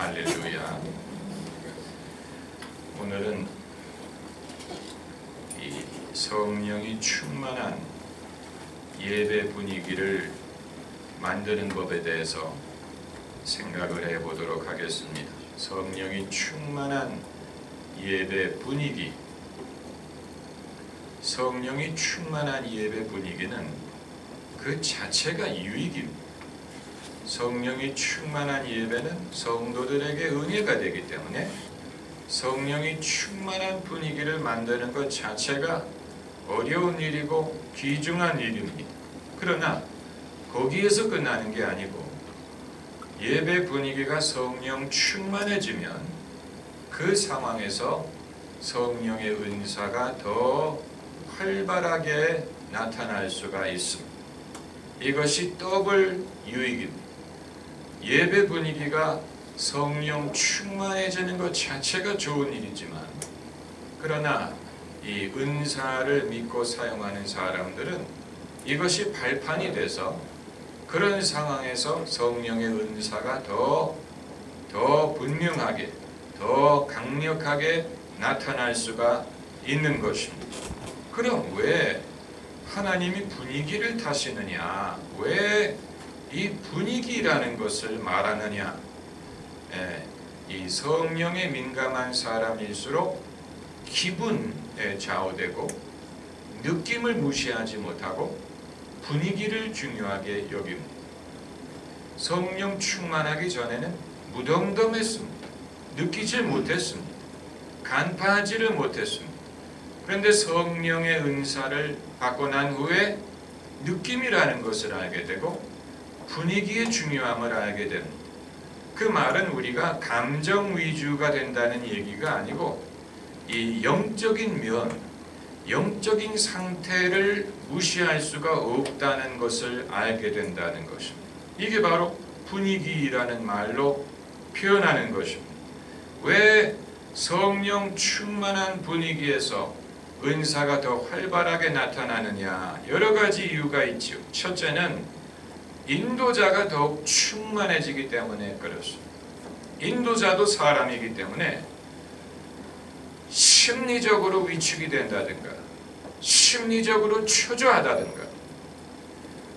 할렐루야. 오늘은 이 성령이 충만한 예배 분위기를 만드는 법에 대해서 생각을 해보도록 하겠습니다. 성령이 충만한 예배 분위기. 성령이 충만한 예배 분위기는 그 자체가 유익입니다. 성령이 충만한 예배는 성도들에게 은혜가 되기 때문에 성령이 충만한 분위기를 만드는 것 자체가 어려운 일이고 귀중한 일입니다. 그러나 거기에서 끝나는 게 아니고 예배 분위기가 성령 충만해지면 그 상황에서 성령의 은사가 더 활발하게 나타날 수가 있습니다. 이것이 더블 유익입니다. 예배 분위기가 성령 충만해지는 것 자체가 좋은 일이지만 그러나 이 은사를 믿고 사용하는 사람들은 이것이 발판이 돼서 그런 상황에서 성령의 은사가 더 분명하게 더 강력하게 나타날 수가 있는 것입니다. 그럼 왜 하나님이 분위기를 타시느냐? 왜 이 분위기라는 것을 말하느냐? 이 성령에 민감한 사람일수록 기분에 좌우되고 느낌을 무시하지 못하고 분위기를 중요하게 여깁니다. 성령 충만하기 전에는 무덤덤했습니다. 느끼질 못했습니다. 간파하지를 못했습니다. 그런데 성령의 은사를 받고 난 후에 느낌이라는 것을 알게 되고 분위기의 중요함을 알게 됩니다. 그 말은 우리가 감정 위주가 된다는 얘기가 아니고 이 영적인 면, 영적인 상태를 무시할 수가 없다는 것을 알게 된다는 것입니다. 이게 바로 분위기라는 말로 표현하는 것입니다. 왜 성령 충만한 분위기에서 은사가 더 활발하게 나타나느냐? 여러 가지 이유가 있죠. 첫째는 인도자가 더욱 충만해지기 때문에 그렇습니다. 인도자도 사람이기 때문에 심리적으로 위축이 된다든가 심리적으로 초조하다든가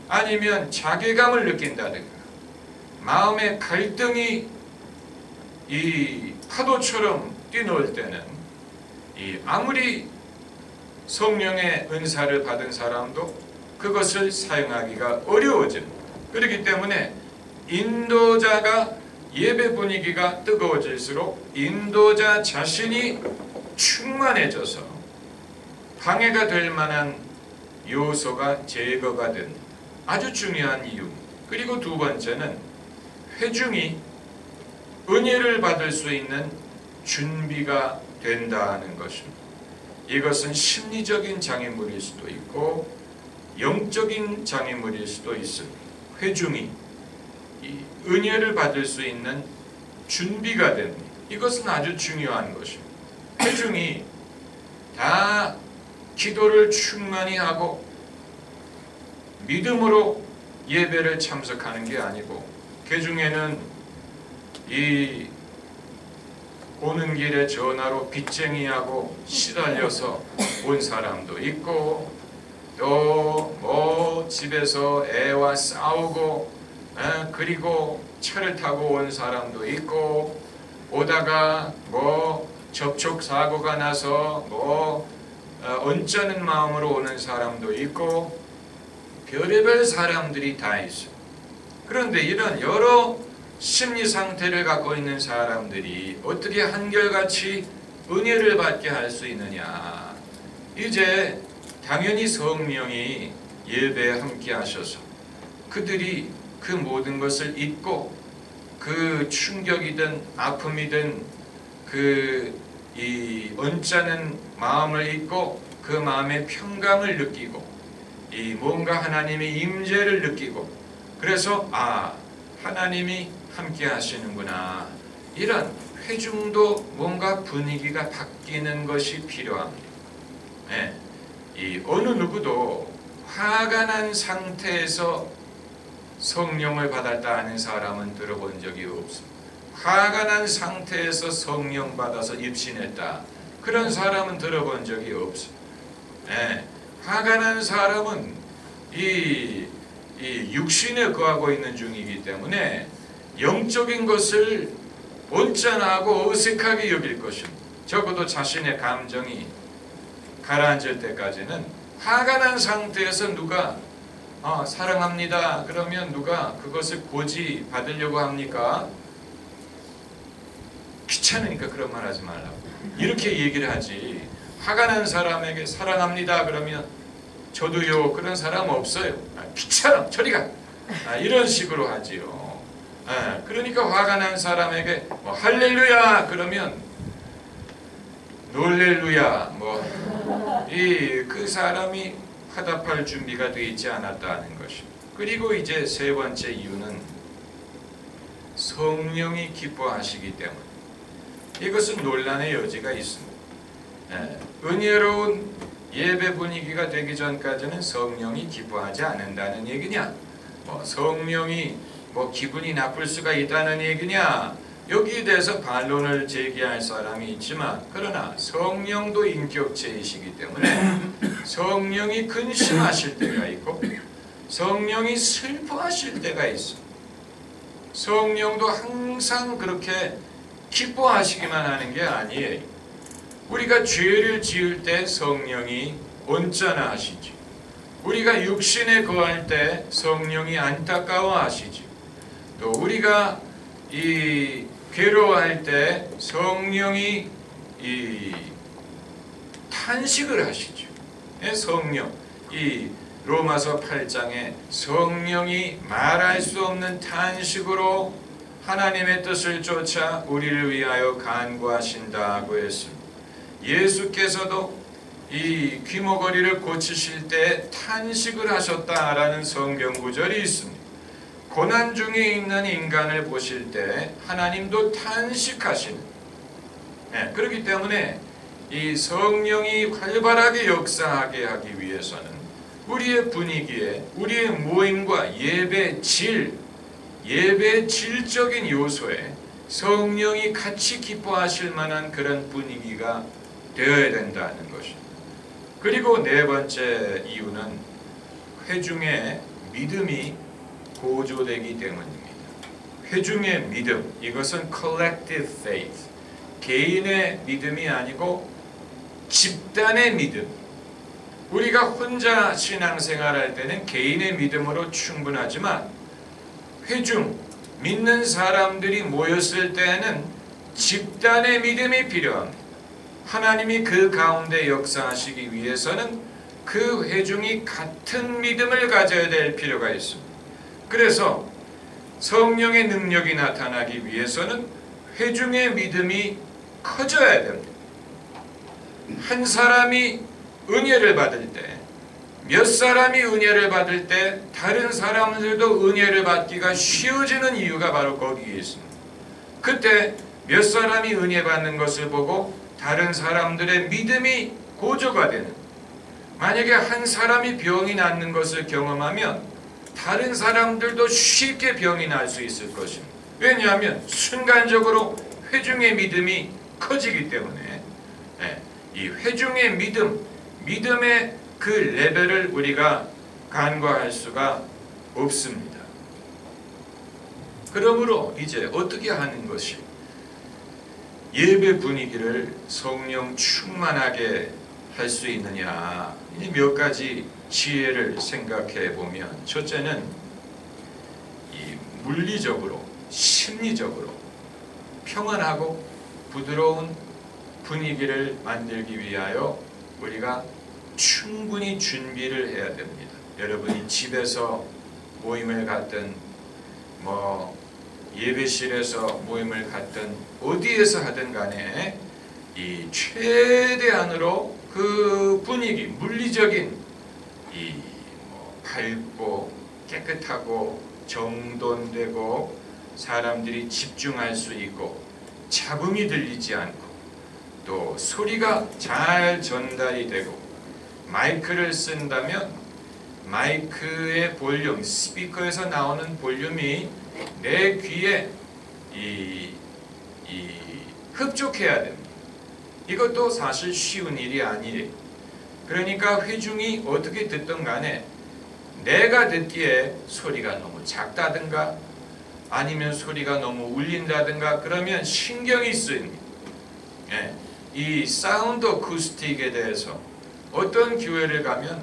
아니면 자괴감을 느낀다든가 마음의 갈등이 이 파도처럼 뛰놀 때는 아무리 성령의 은사를 받은 사람도 그것을 사용하기가 어려워집니다. 그렇기 때문에 인도자가 예배 분위기가 뜨거워질수록 인도자 자신이 충만해져서 방해가 될 만한 요소가 제거가 됩니다. 아주 중요한 이유. 그리고 두 번째는 회중이 은혜를 받을 수 있는 준비가 된다는 것입니다. 이것은 심리적인 장애물일 수도 있고 영적인 장애물일 수도 있습니다. 회중이 이 은혜를 받을 수 있는 준비가 됩니다. 이것은 아주 중요한 것입니다. 회중이 다 기도를 충만히 하고 믿음으로 예배를 참석하는 게 아니고 그 중에는 이 오는 길에 전화로 빚쟁이하고 시달려서 온 사람도 있고 또 뭐 집에서 애와 싸우고 그리고 차를 타고 온 사람도 있고 오다가 뭐 접촉사고가 나서 뭐 언짢은 마음으로 오는 사람도 있고 별의별 사람들이 다 있어요. 그런데 이런 여러 심리 상태를 갖고 있는 사람들이 어떻게 한결같이 은혜를 받게 할 수 있느냐? 이제 당연히 성령이 예배에 함께 하셔서 그들이 그 모든 것을 잊고 그 충격이든 아픔이든 이 언짢은 마음을 잊고 그 마음의 평강을 느끼고 이 뭔가 하나님의 임재를 느끼고 그래서 하나님이 함께 하시는구나. 이런 회중도 뭔가 분위기가 바뀌는 것이 필요합니다. 이 어느 누구도 화가 난 상태에서 성령을 받았다 하는 사람은 들어본 적이 없습니다. 화가 난 상태에서 성령 받아서 입신했다. 그런 사람은 들어본 적이 없어. 예, 화가 난 사람은 이 육신에 거하고 있는 중이기 때문에 영적인 것을 온전하고 어색하게 여길 것입니다. 적어도 자신의 감정이 가라앉을 때까지는 화가 난 상태에서 누가 사랑합니다 그러면 누가 그것을 고지 받으려고 합니까? 귀찮으니까 그런 말 하지 말라고 이렇게 얘기를 하지. 화가 난 사람에게 사랑합니다 그러면 저도요 그런 사람 없어요. 귀찮아 저리 가. 이런 식으로 하지요. 그러니까 화가 난 사람에게 할렐루야 그러면 놀렐루야 그 사람이 화답할 준비가 되어 있지 않았다는 것입니다. 그리고 이제 세 번째 이유는 성령이 기뻐하시기 때문에 이것은 논란의 여지가 있습니다. 은혜로운 예배 분위기가 되기 전까지는 성령이 기뻐하지 않는다는 얘기냐? 성령이 기분이 나쁠 수가 있다는 얘기냐? 여기에 대해서 반론을 제기할 사람이 있지만 그러나 성령도 인격체이시기 때문에 성령이 근심하실 때가 있고 성령이 슬퍼하실 때가 있습니다. 성령도 항상 그렇게 기뻐하시기만 하는 게 아니에요. 우리가 죄를 지을 때 성령이 온전하시지. 우리가 육신에 거할 때 성령이 안타까워하시지. 또 우리가 괴로워할 때 성령이 탄식을 하시죠. 성령, 로마서 8장에 성령이 말할 수 없는 탄식으로 하나님의 뜻을 쫓아 우리를 위하여 간구하신다고 했습니다. 예수께서도 이 귀머거리를 고치실 때 탄식을 하셨다라는 성경 구절이 있습니다. 고난 중에 있는 인간을 보실 때 하나님도 탄식하시는. 그렇기 때문에 이 성령이 활발하게 역사하게 하기 위해서는 우리의 분위기에 우리의 모임과 예배 질적인 요소에 성령이 같이 기뻐하실 만한 그런 분위기가 되어야 된다는 것입니다. 그리고 네 번째 이유는 회중의 믿음이 고조되기 때문입니다. 회중의 믿음, 이것은 collective faith, 개인의 믿음이 아니고 집단의 믿음. 우리가 혼자 신앙생활할 때는 개인의 믿음으로 충분하지만 회중, 믿는 사람들이 모였을 때에는 집단의 믿음이 필요합니다. 하나님이 그 가운데 역사하시기 위해서는 그 회중이 같은 믿음을 가져야 될 필요가 있습니다. 그래서 성령의 능력이 나타나기 위해서는 회중의 믿음이 커져야 됩니다. 한 사람이 은혜를 받을 때, 몇 사람이 은혜를 받을 때 다른 사람들도 은혜를 받기가 쉬워지는 이유가 바로 거기에 있습니다. 그때 몇 사람이 은혜 받는 것을 보고 다른 사람들의 믿음이 고조가 되는, 만약에 한 사람이 병이 낫는 것을 경험하면 다른 사람들도 쉽게 병이 날 수 있을 것입니다. 왜냐하면 순간적으로 회중의 믿음이 커지기 때문에 이 회중의 믿음의 그 레벨을 우리가 간과할 수가 없습니다. 그러므로 이제 어떻게 하는 것이 예배 분위기를 성령 충만하게 할 수 있느냐, 이 몇 가지 지혜를 생각해 보면, 첫째는 이 물리적으로 심리적으로 평안하고 부드러운 분위기를 만들기 위하여 우리가 충분히 준비를 해야 됩니다. 여러분이 집에서 모임을 갖든 예배실에서 모임을 갖든 어디에서 하든 간에 이 최대한으로 그 분위기, 물리적인 밝고 깨끗하고 정돈되고 사람들이 집중할 수 있고 잡음이 들리지 않고 또 소리가 잘 전달이 되고, 마이크를 쓴다면 마이크의 볼륨, 스피커에서 나오는 볼륨이 내 귀에 흡족해야 됩니다. 이것도 사실 쉬운 일이 아니에요. 그러니까 회중이 어떻게 듣든 간에 내가 듣기에 소리가 너무 작다든가 아니면 소리가 너무 울린다든가 그러면 신경이 쓰입니다. 예, 이 사운드 어쿠스틱에 대해서 어떤 교회를 가면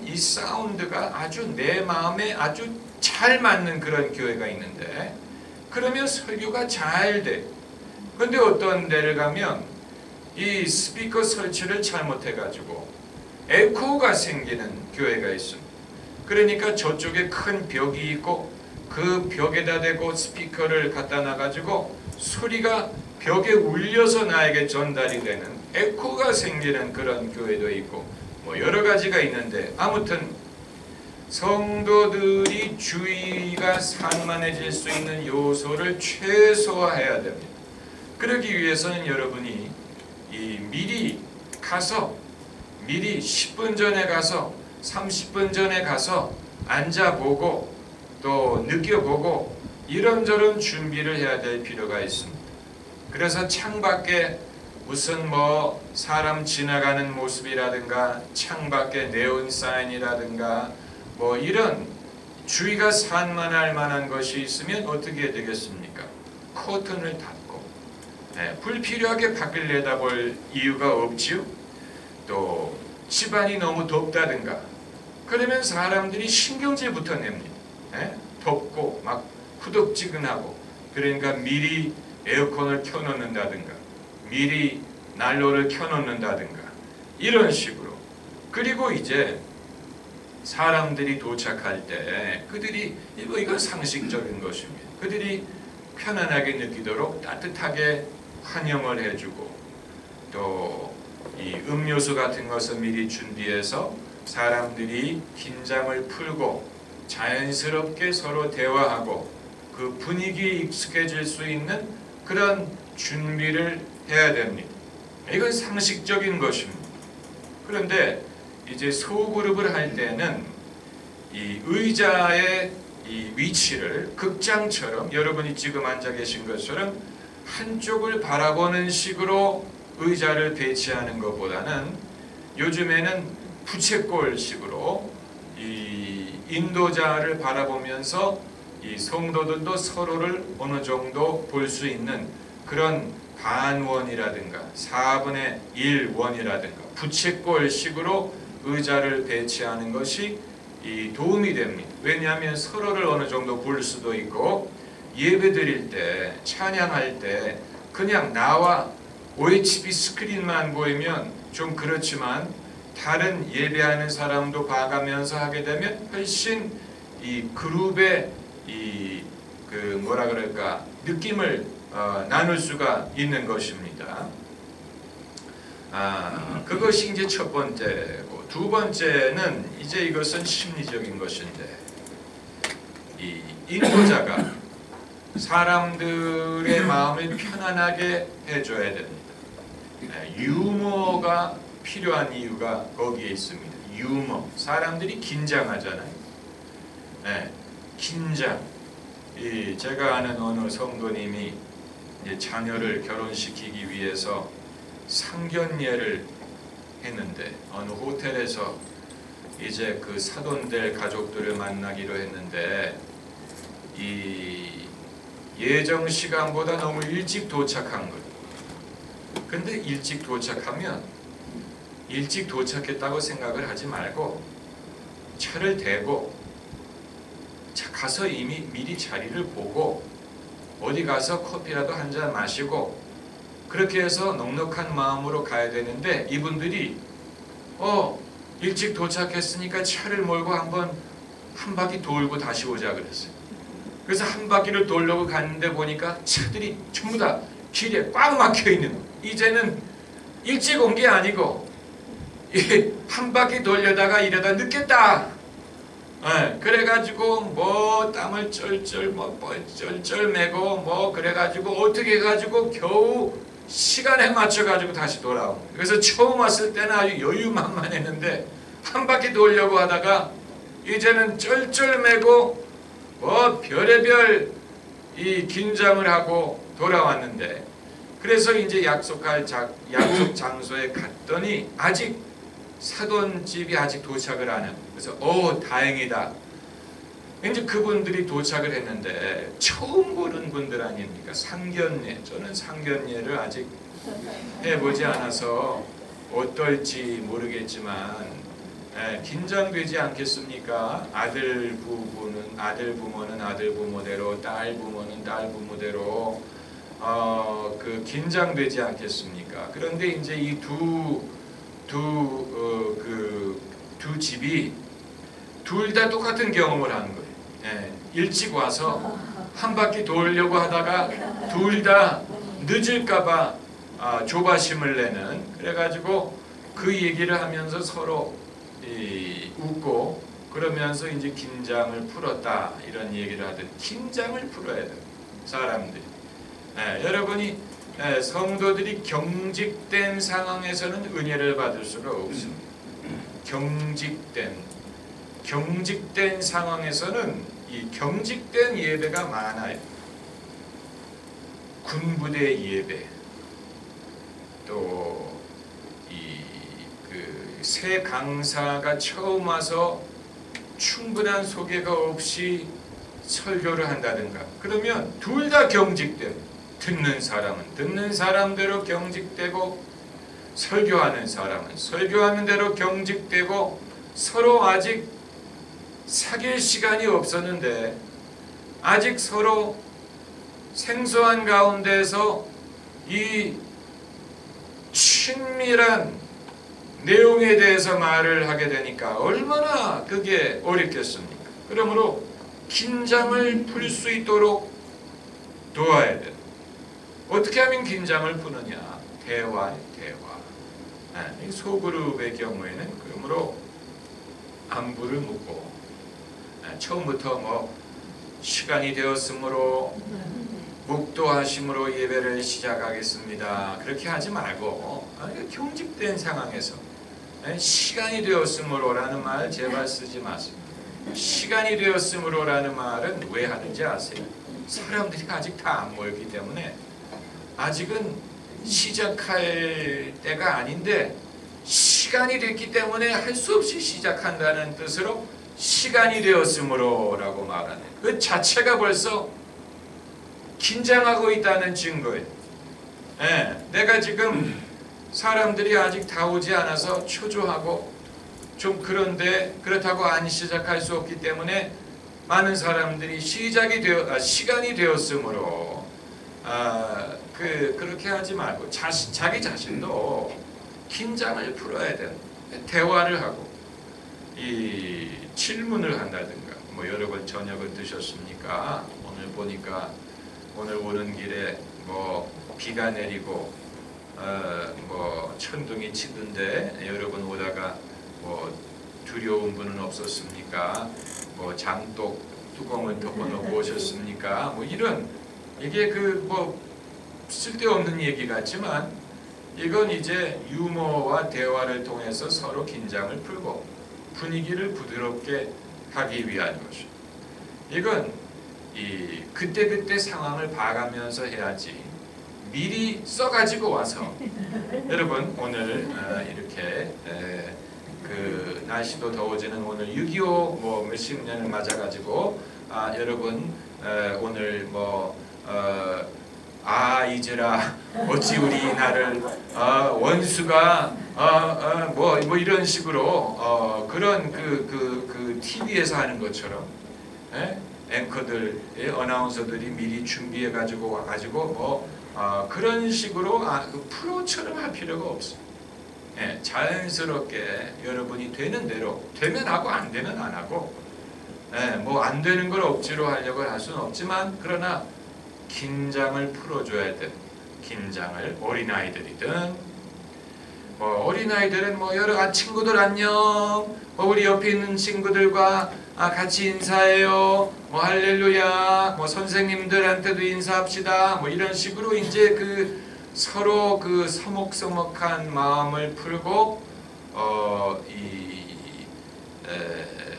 이 사운드가 아주 내 마음에 아주 잘 맞는 그런 교회가 있는데 그러면 설교가 잘 돼. 근데 어떤 데를 가면 이 스피커 설치를 잘못해가지고 에코가 생기는 교회가 있습니다. 그러니까 저쪽에 큰 벽이 있고 그 벽에다 대고 스피커를 갖다 놔가지고 소리가 벽에 울려서 나에게 전달이 되는 에코가 생기는 그런 교회도 있고 뭐 여러 가지가 있는데 아무튼 성도들이 주의가 산만해질 수 있는 요소를 최소화해야 됩니다. 그러기 위해서는 여러분이 미리 10분 전에 가서 30분 전에 가서 앉아보고 또 느껴보고 이런저런 준비를 해야 될 필요가 있습니다. 그래서 창밖에 무슨 뭐 사람 지나가는 모습이라든가 창밖에 네온 사인이라든가 뭐 이런 주의가 산만할 만한 것이 있으면 어떻게 되겠습니까? 커튼을 닫고 불필요하게 밖을 내다볼 이유가 없지요. 또 집안이 너무 덥다든가 그러면 사람들이 신경질부터 냅니다. 덥고 막 후덥지근하고 그러니까 미리 에어컨을 켜놓는다든가 미리 난로를 켜놓는다든가 이런 식으로. 그리고 이제 사람들이 도착할 때 그들이 이건 상식적인 것입니다. 그들이 편안하게 느끼도록 따뜻하게 환영을 해주고 또 이 음료수 같은 것을 미리 준비해서 사람들이 긴장을 풀고 자연스럽게 서로 대화하고 그 분위기에 익숙해질 수 있는 그런 준비를 해야 됩니다. 이건 상식적인 것입니다. 그런데 이제 소그룹을 할 때는 이 의자의 이 위치를 극장처럼 여러분이 지금 앉아 계신 것처럼 한쪽을 바라보는 식으로 의자를 배치하는 것보다는 요즘에는 부채꼴식으로 이 인도자를 바라보면서 이 성도들도 서로를 어느 정도 볼 수 있는 그런 반원이라든가 4분의 1 원이라든가 부채꼴식으로 의자를 배치하는 것이 도움이 됩니다. 왜냐하면 서로를 어느 정도 볼 수도 있고 예배 드릴 때 찬양할 때 그냥 나와 OHB 스크린만 보이면 좀 그렇지만 다른 예배하는 사람도 봐가면서 하게 되면 훨씬 이 그룹의 느낌을 나눌 수가 있는 것입니다. 그것이 이제 첫 번째고, 두 번째는 이제 이것은 심리적인 것인데 이 인도자가 사람들의 마음을 편안하게 해줘야 됩니다. 유머가 필요한 이유가 거기에 있습니다. 유머. 사람들이 긴장하잖아요. 긴장. 제가 아는 어느 성도님이 이제 자녀를 결혼시키기 위해서 상견례를 했는데 어느 호텔에서 이제 그 사돈될 가족들을 만나기로 했는데 이 예정 시간보다 너무 일찍 도착한 거예요. 근데 일찍 도착하면 일찍 도착했다고 생각을 하지 말고 차를 대고 가서 이미 미리 자리를 보고 어디 가서 커피라도 한 잔 마시고 그렇게 해서 넉넉한 마음으로 가야 되는데 이분들이 일찍 도착했으니까 차를 몰고 한 바퀴 돌고 다시 오자 그랬어요. 그래서 한 바퀴를 돌려고 갔는데 보니까 차들이 전부 다 길에 꽉 막혀 있는 거예요. 이제는 일찍 온 게 아니고 한 바퀴 돌려다가 이러다 늦겠다. 그래가지고 뭐 땀을 쩔쩔 매고 그래가지고 어떻게 해가지고 겨우 시간에 맞춰가지고 다시 돌아온 거예요. 그래서 처음 왔을 때는 아주 여유만만했는데 한 바퀴 돌려고 하다가 이제는 쩔쩔 매고 별의별 이 긴장을 하고 돌아왔는데, 그래서 이제 약속 장소에 갔더니 아직 사돈집이 아직 도착을 안 해요. 그래서 다행이다. 이제 그분들이 도착을 했는데 처음 보는 분들 아닙니까? 상견례. 저는 상견례를 아직 해보지 않아서 어떨지 모르겠지만 긴장되지 않겠습니까? 아들 부모는 아들 부모대로, 딸 부모는 딸 부모대로 그 긴장되지 않겠습니까? 그런데 이제 이 두 집이 둘 다 똑같은 경험을 하는 거예요. 일찍 와서 한 바퀴 돌려고 하다가 둘 다 늦을까봐 조바심을 내는, 그래가지고 그 얘기를 하면서 서로 웃고 그러면서 이제 긴장을 풀었다, 이런 얘기를 하듯 긴장을 풀어야 돼요, 사람들이. 여러분이 성도들이 경직된 상황에서는 은혜를 받을 수가 없습니다. 경직된 상황에서는 이 경직된 예배가 많아요. 군부대 예배, 또 새 강사가 처음 와서 충분한 소개가 없이 설교를 한다든가, 그러면 둘 다 경직돼요. 듣는 사람은 듣는 사람대로 경직되고, 설교하는 사람은 설교하는 대로 경직되고, 서로 아직 사귈 시간이 없었는데 아직 서로 생소한 가운데서 이 친밀한 내용에 대해서 말을 하게 되니까 얼마나 그게 어렵겠습니까? 그러므로 긴장을 풀 수 있도록 도와야 돼요. 어떻게 하면 긴장을 푸느냐? 대화. 소그룹의 경우에는 그러므로 안부를 묻고, 처음부터 뭐 시간이 되었으므로 묵도하심으로 예배를 시작하겠습니다, 그렇게 하지 말고 경직된 상황에서 시간이 되었으므로라는 말 제발 쓰지 마세요. 시간이 되었으므로라는 말은 왜 하는지 아세요? 사람들이 아직 다 안 모였기 때문에 아직은 시작할 때가 아닌데, 시간이 됐기 때문에 할 수 없이 시작한다는 뜻으로 시간이 되었으므로 라고 말하는, 그 자체가 벌써 긴장하고 있다는 증거예요. 내가 지금 사람들이 아직 다 오지 않아서 초조하고 좀 그런데, 그렇다고 안 시작할 수 없기 때문에 많은 사람들이 시간이 되었으므로 그렇게 하지 말고 자기 자신도 긴장을 풀어야 돼요. 대화를 하고 이 질문을 한다든가, 뭐 여러분 저녁을 드셨습니까? 오늘 보니까 오늘 오는 길에 뭐 비가 내리고 뭐 천둥이 치던데 여러분 오다가 뭐 두려운 분은 없었습니까? 뭐 장독 뚜껑을 덮어놓고 오셨습니까? 뭐 이런, 이게 뭐 쓸데없는 얘기 같지만 이건 이제 유머와 대화를 통해서 서로 긴장을 풀고 분위기를 부드럽게 하기 위한 것이죠. 이건 그때 상황을 봐가면서 해야지 미리 써가지고 와서 여러분 오늘 이렇게 그 날씨도 더워지는 오늘 6.25 뭐 몇십 년을 맞아가지고 여러분 오늘 뭐 이제라 어찌 우리 나를 원수가 뭐 이런 식으로 그런 그 TV에서 하는 것처럼 앵커들 어나운서들이 미리 준비해 가지고 와가지고 뭐 그런 식으로 그 프로처럼 할 필요가 없어요. 자연스럽게 여러분이 되는 대로 되면 하고 안 되면 안 하고, 뭐 안 되는 걸 억지로 하려고 할 수는 없지만, 그러나 긴장을 풀어줘야 돼. 긴장을, 어린아이들이든 뭐 어린아이들은 뭐 여러 친구들 안녕, 뭐 우리 옆에 있는 친구들과 같이 인사해요, 뭐 할렐루야, 뭐 선생님들한테도 인사합시다, 뭐 이런 식으로 이제 서로 서먹서먹한 마음을 풀고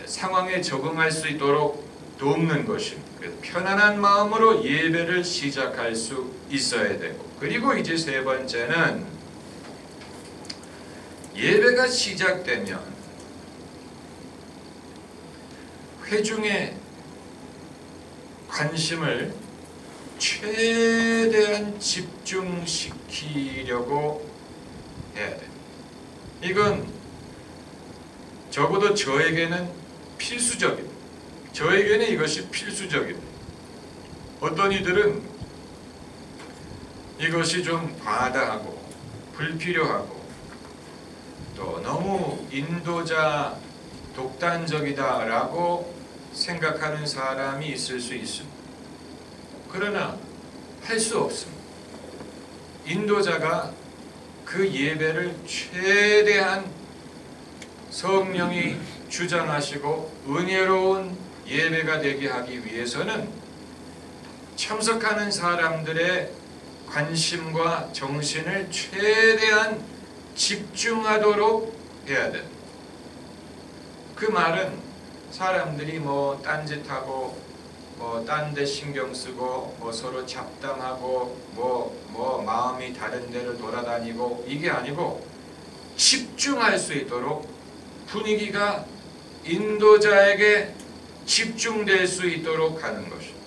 상황에 적응할 수 있도록 돕는 것입니다. 그래서 편안한 마음으로 예배를 시작할 수 있어야 되고, 그리고 이제 세 번째는 예배가 시작되면 회중의 관심을 최대한 집중시키려고 해야 돼. 이건 적어도 저에게는 필수적입니다. 저에게는 이것이 필수적입니다. 어떤 이들은 이것이 좀 과다하고 불필요하고 또 너무 인도자 독단적이다라고 생각하는 사람이 있을 수 있습니다. 그러나 할 수 없습니다. 인도자가 그 예배를 최대한 성령이 주장하시고 은혜로운 예배가 되게 하기 위해서는 참석하는 사람들의 관심과 정신을 최대한 집중하도록 해야 돼. 그 말은 사람들이 뭐 딴짓하고 뭐 딴 데 신경 쓰고 뭐 서로 잡담하고 뭐 마음이 다른 데를 돌아다니고 이게 아니고 집중할 수 있도록 분위기가 인도자에게 집중될 수 있도록 하는 것입니다.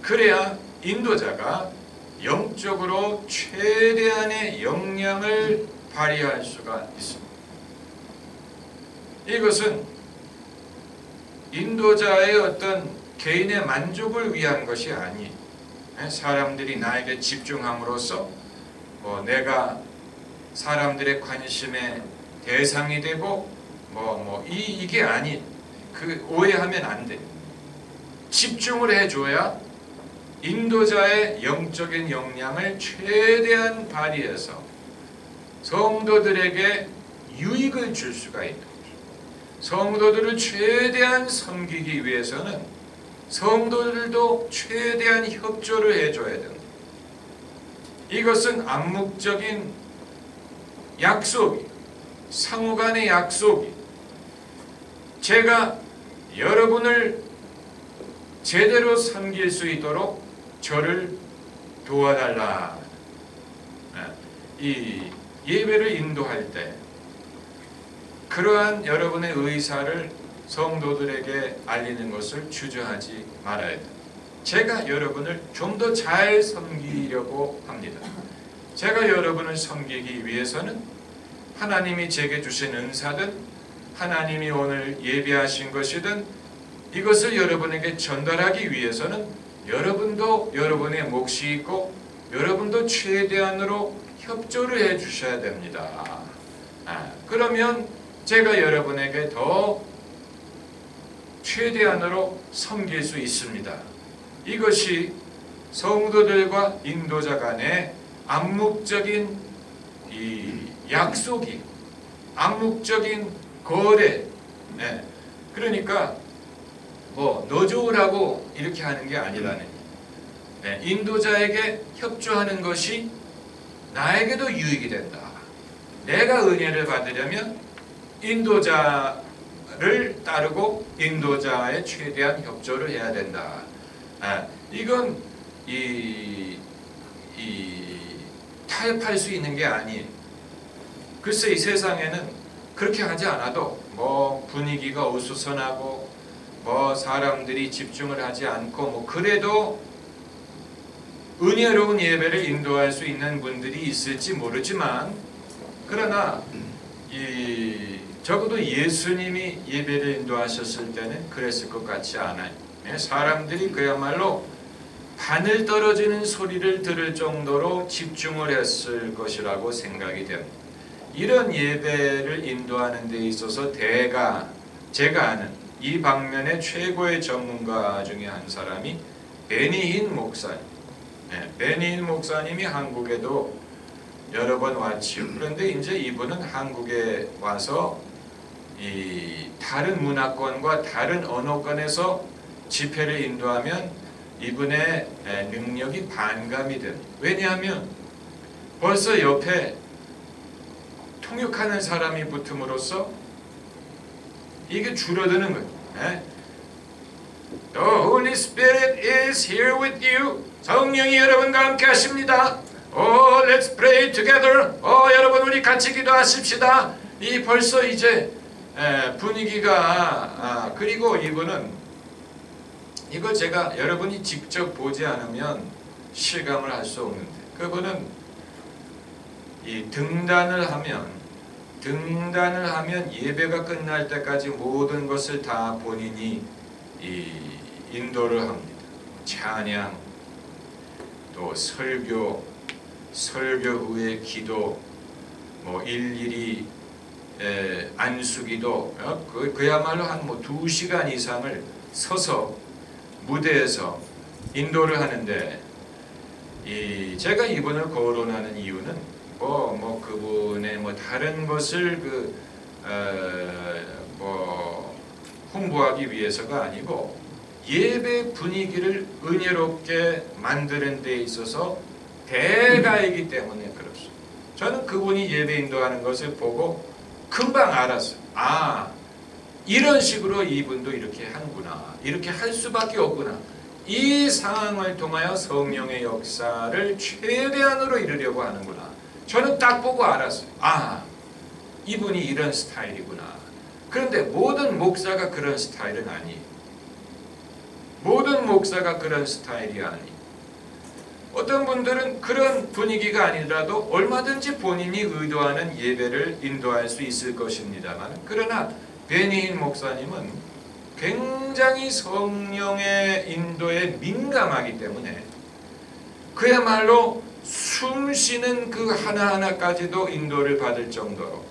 그래야 인도자가 영적으로 최대한의 역량을 발휘할 수가 있습니다. 이것은 인도자의 어떤 개인의 만족을 위한 것이 아니, 사람들이 나에게 집중함으로써 내가 사람들의 관심의 대상이 되고 이게 아니, 그 오해하면 안 돼. 집중을 해줘야 인도자의 영적인 역량을 최대한 발휘해서 성도들에게 유익을 줄 수가 있는 거죠. 성도들을 최대한 섬기기 위해서는 성도들도 최대한 협조를 해줘야 됩니다. 이것은 암묵적인 약속이, 상호간의 약속이, 제가 여러분을 제대로 섬길 수 있도록 저를 도와달라. 이 예배를 인도할 때 그러한 여러분의 의사를 성도들에게 알리는 것을 주저하지 말아야 됩니다. 제가 여러분을 좀 더 잘 섬기려고 합니다. 제가 여러분을 섬기기 위해서는 하나님이 제게 주신 은사든 하나님이 오늘 예배하신 것이든 이것을 여러분에게 전달하기 위해서는 여러분도 여러분의 몫이 있고 여러분도 최대한으로 협조를 해 주셔야 됩니다. 그러면 제가 여러분에게 더 최대한으로 섬길 수 있습니다. 이것이 성도들과 인도자 간의 암묵적인 이 약속이, 암묵적인 거래. 그러니까 너 좋으라고 이렇게 하는 게 아니라는 거예요. 인도자에게 협조하는 것이 나에게도 유익이 된다. 내가 은혜를 받으려면 인도자를 따르고 인도자의 최대한 협조를 해야 된다. 이건 타협할 수 있는 게 아니에요. 글쎄 이 세상에는 그렇게 하지 않아도 분위기가 어수선하고 사람들이 집중을 하지 않고 그래도 은혜로운 예배를 인도할 수 있는 분들이 있을지 모르지만, 그러나 적어도 예수님이 예배를 인도하셨을 때는 그랬을 것 같지 않아요. 사람들이 그야말로 바늘 떨어지는 소리를 들을 정도로 집중을 했을 것이라고 생각이 됩니다. 이런 예배를 인도하는 데 있어서 제가 아는 이 방면의 최고의 전문가 중에 한 사람이 베니힌 목사님. 베니힌 목사님이 한국에도 여러 번 왔지요. 그런데 이제 이분은 한국에 와서 이 다른 문화권과 다른 언어권에서 집회를 인도하면 이분의 능력이 반감이 됩니다. 왜냐하면 벌써 옆에 통역하는 사람이 붙음으로써 이게 줄어드는 거예요. 예? The Holy Spirit is here with you. 성령이 여러분과 함께 하십니다. Let's pray together. 여러분 우리 같이 기도하십시다. 이 벌써 이제 분위기가 그리고 이분은 이거 제가 여러분이 직접 보지 않으면 실감을 할 수 없는데 그분은 이 등단을 하면 예배가 끝날 때까지 모든 것을 다 본인이 인도를 합니다. 찬양, 또 설교 후에 기도, 뭐 일일이 안수기도, 그야말로 한 2시간 이상을 서서 무대에서 인도를 하는데 제가 이분을 거론하는 이유는 그분의 다른 것을 홍보하기 위해서가 아니고 예배 분위기를 은혜롭게 만드는 데 있어서 대가이기 때문에 그렇습니다. 저는 그분이 예배 인도하는 것을 보고 금방 알았어요. 이런 식으로 이분도 이렇게 하는구나. 이렇게 할 수밖에 없구나. 이 상황을 통하여 성령의 역사를 최대한으로 이루려고 하는구나. 저는 딱 보고 알았어요. 이분이 이런 스타일이구나. 그런데 모든 목사가 그런 스타일은 아니에요. 모든 목사가 그런 스타일이 아니에요. 어떤 분들은 그런 분위기가 아니더라도 얼마든지 본인이 의도하는 예배를 인도할 수 있을 것입니다만, 그러나 베니힌 목사님은 굉장히 성령의 인도에 민감하기 때문에 그야말로 숨 쉬는 그 하나하나까지도 인도를 받을 정도로,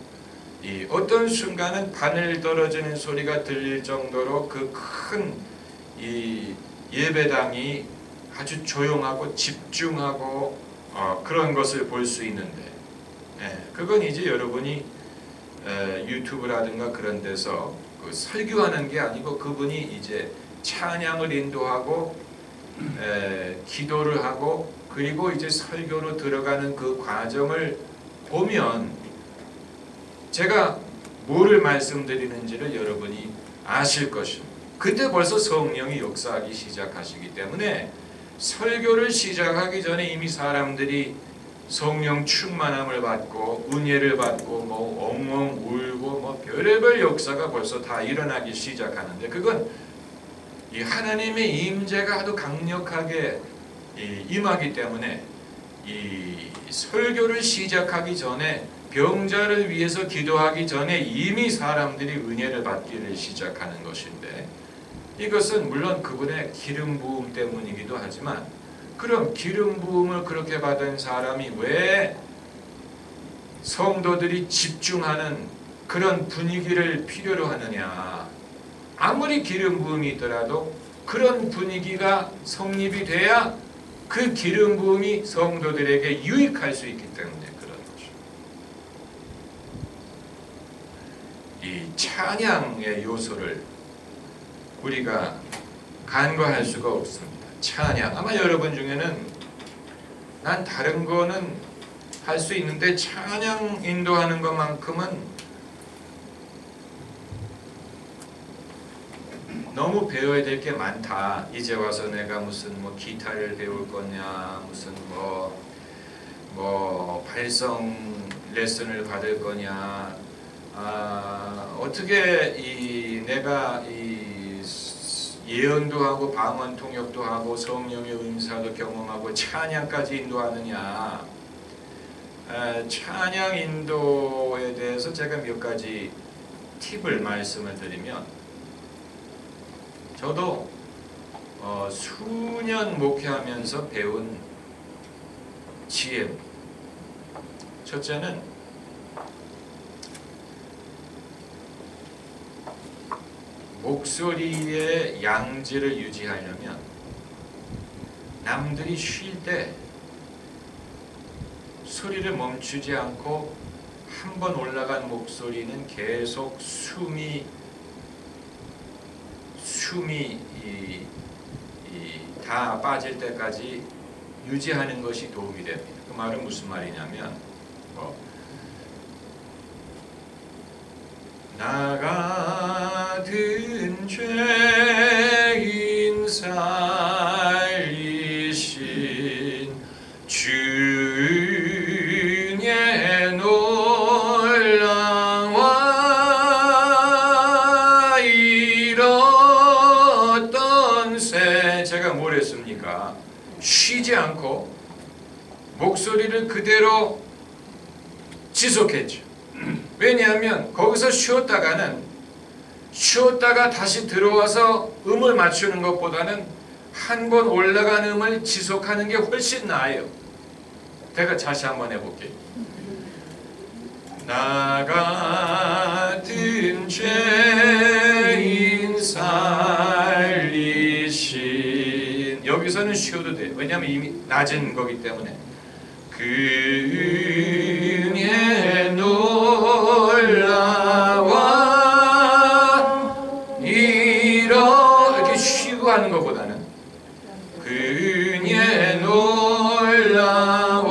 어떤 순간은 바늘 떨어지는 소리가 들릴 정도로 그 큰 예배당이 아주 조용하고 집중하고 그런 것을 볼 수 있는데, 그건 이제 여러분이 유튜브라든가 그런 데서 설교하는 게 아니고 그분이 이제 찬양을 인도하고 기도를 하고 그리고 이제 설교로 들어가는 그 과정을 보면 제가 뭐를 말씀드리는지를 여러분이 아실 것입니다. 그때 벌써 성령이 역사하기 시작하시기 때문에 설교를 시작하기 전에 이미 사람들이 성령 충만함을 받고 은혜를 받고 엉엉 울고 별의별 역사가 벌써 다 일어나기 시작하는데, 그건 이 하나님의 임재가 아주 강력하게 임하기 때문에 이 설교를 시작하기 전에 병자를 위해서 기도하기 전에 이미 사람들이 은혜를 받기를 시작하는 것인데, 이것은 물론 그분의 기름 부음 때문이기도 하지만, 그럼 기름 부음을 그렇게 받은 사람이 왜 성도들이 집중하는 그런 분위기를 필요로 하느냐? 아무리 기름 부음이 있더라도 그런 분위기가 성립이 돼야 그 기름 부음이 성도들에게 유익할 수 있기 때문에 그런 것이죠. 이 찬양의 요소를 우리가 간과할 수가 없습니다. 찬양, 아마 여러분 중에는 난 다른 거는 할 수 있는데 찬양 인도하는 것만큼은 너무 배워야 될 게 많다. 이제 와서 내가 무슨 기타를 배울 거냐, 무슨 발성 레슨을 받을 거냐, 어떻게 내가 예언도 하고 방언 통역도 하고 성령의 은사도 경험하고 찬양까지 인도하느냐. 찬양 인도에 대해서 제가 몇 가지 팁을 말씀을 드리면, 저도 수년 목회하면서 배운 지혜, 첫째는 목소리의 양질을 유지하려면 남들이 쉴 때 소리를 멈추지 않고 한 번 올라간 목소리는 계속 숨이 다 빠질 때까지 유지하는 것이 도움이 됩니다. 그 말은 무슨 말이냐면, 나 같은 죄인 살리신 주의 놀라와 이뤘던 새. 제가 뭘 했습니까? 쉬지 않고 목소리를 그대로 지속했죠. 왜냐하면 거기서 쉬었다가 다시 들어와서 음을 맞추는 것보다는 한 번 올라간 음을 지속하는 게 훨씬 나아요. 제가 다시 한번 해볼게요. 나 같은 죄인 살리신. 여기서는 쉬어도 돼요. 왜냐하면 이미 낮은 거기 때문에. 그의 놀라와 이렇게 쉬고 하는 것보다는 그의 놀라와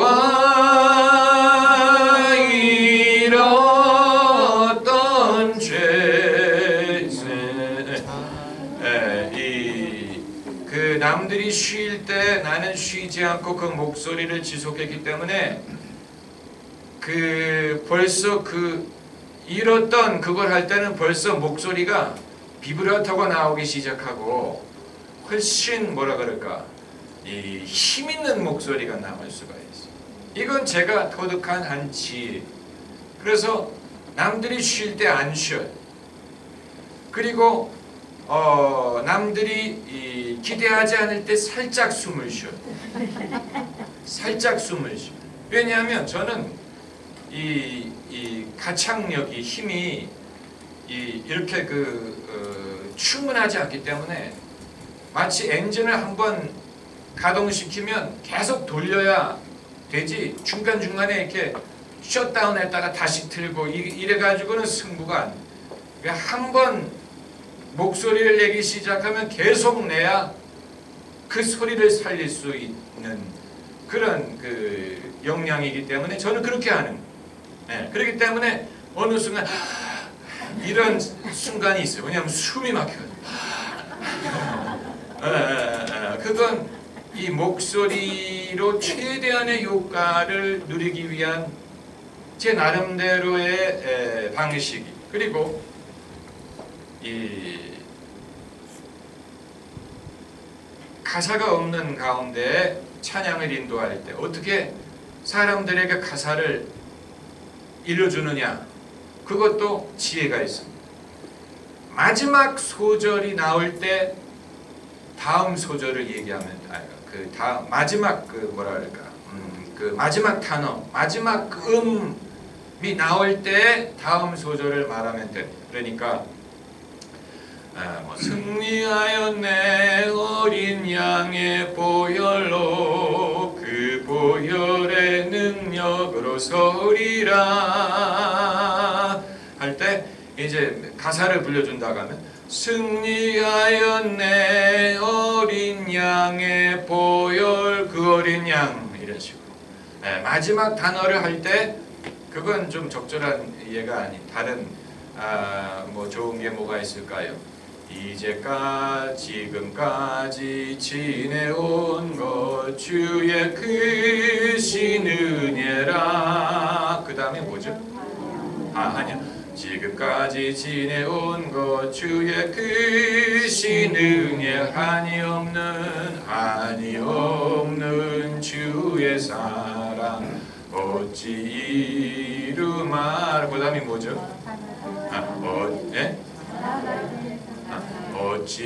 이뤘던 죄. 그 남들이 쉴 때 나는 쉬지 않고 그 목소리를 지속했기 때문에 벌써 잃었던 그걸 할 때는 벌써 목소리가 비브라토가 나오기 시작하고 훨씬 뭐라 그럴까 힘 있는 목소리가 나올 수가 있어요. 이건 제가 터득한 한 지혜. 그래서 남들이 쉴 때 안 쉬어요. 그리고 남들이 기대하지 않을 때 살짝 숨을 쉬어요. 살짝 숨을 쉬어요. 왜냐하면 저는 이 가창력이 힘이 이렇게 충분하지 않기 때문에 마치 엔진을 한번 가동시키면 계속 돌려야 되지 중간중간에 이렇게 셧다운 했다가 다시 틀고 이래가지고는 승부가 안 돼. 한번 목소리를 내기 시작하면 계속 내야 그 소리를 살릴 수 있는 그런 역량이기 때문에 저는 그렇게 하는 거예요. 네, 그렇기 때문에 어느 순간 이런 순간이 있어요. 왜냐하면 숨이 막혀요. 그건 이 목소리로 최대한의 효과를 누리기 위한 제 나름대로의 방식이. 그리고 이 가사가 없는 가운데 찬양을 인도할 때 어떻게 사람들에게 가사를 일러주느냐, 그것도 지혜가 있습니다. 마지막 소절이 나올 때 다음 소절을 얘기하면 마지막 마지막 단어, 마지막 음이 나올 때 다음 소절을 말하면 됩니다. 그러니까 승리하였네 어린 양의 보혈로 그 보혈의 능력으로 서리라 할 때 이제 가사를 불려준다고 하면 승리하였네 어린 양의 보혈 그 어린 양 이런 식으로 마지막 단어를 할 때 그건 좀 적절한 예가 아닌 다른 뭐 좋은 게 뭐가 있을까요? 지금까지 지내온 것 주의 크신 은혜라. 그 다음에 뭐죠? 아니야. 지금까지 지내온 것 주의 크신 은혜 한이 없는 주의 사랑 어찌 이루말. 그 다음에 뭐죠? 어찌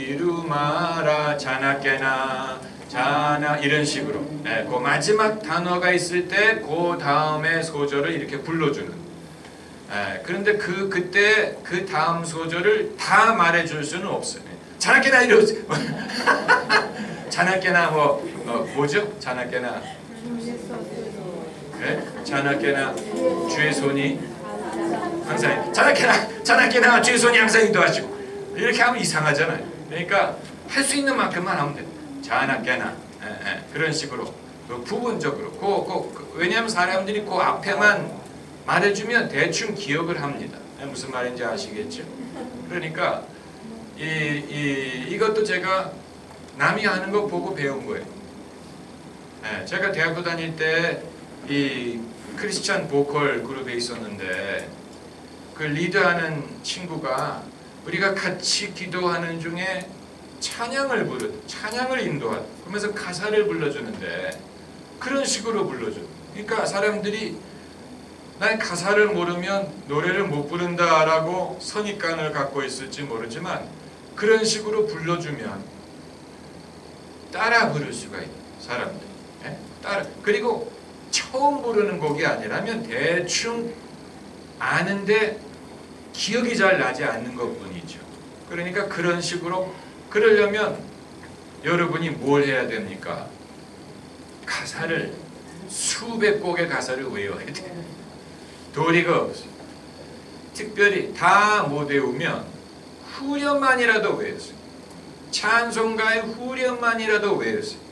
이루마라 자나깨나 자나 이런 식으로 그 마지막 단어가 있을 때 그 다음에 소절을 이렇게 불러주는. 그런데 그때 그 다음 소절을 다 말해줄 수는 없어요. 자나깨나 이러지. 자나깨나 뭐죠? 자나깨나 자나깨나 주의 손이 항상 자나깨나 주의 손이 항상 인도하시고 이렇게 하면 이상하잖아요. 그러니까 할 수 있는 만큼만 하면 돼요. 자나깨나 그런 식으로 부분적으로 왜냐하면 사람들이 그 앞에만 말해주면 대충 기억을 합니다. 무슨 말인지 아시겠죠? 그러니까 이것도 제가 남이 하는 거 보고 배운 거예요. 제가 대학교 다닐 때 이 크리스찬 보컬 그룹에 있었는데 그 리드하는 친구가 우리가 같이 기도하는 중에 찬양을 인도하다. 그러면서 가사를 불러주는데 그런 식으로 불러줘. 그러니까 사람들이 난 가사를 모르면 노래를 못 부른다라고 선입관을 갖고 있을지 모르지만 그런 식으로 불러주면 따라 부를 수가 있는 사람들. 따라. 그리고 처음 부르는 곡이 아니라면 대충 아는데 기억이 잘 나지 않는 것뿐이죠. 그러니까 그런 식으로 그러려면 여러분이 뭘 해야 됩니까? 가사를 수백 곡의 가사를 외워야 돼. 도리가 없어. 특별히 다 못 외우면 후렴만이라도 외웠어요. 찬송가의 후렴만이라도 외웠어요.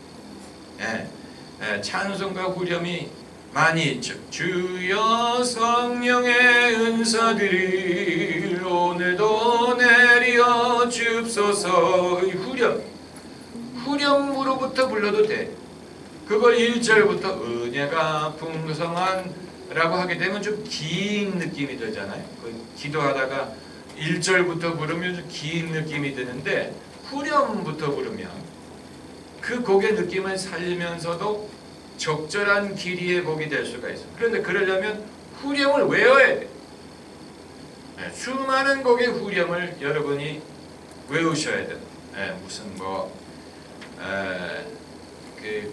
찬송가 후렴이 많이 있죠. 주여 성령의 은사들이 오늘도 내려 줍소서의 후렴으로부터 불러도 돼. 그걸 1절부터 은혜가 풍성한 라고 하게 되면 좀 긴 느낌이 들잖아요. 기도하다가 1절부터 부르면 좀 긴 느낌이 드는데 후렴부터 부르면 그 곡의 느낌을 살리면서도 적절한 길이의 곡이 될 수가 있어요. 그런데 그러려면 후렴을 외워야 돼. 수많은 곡의 후렴을 여러분이 외우셔야 돼요. 무슨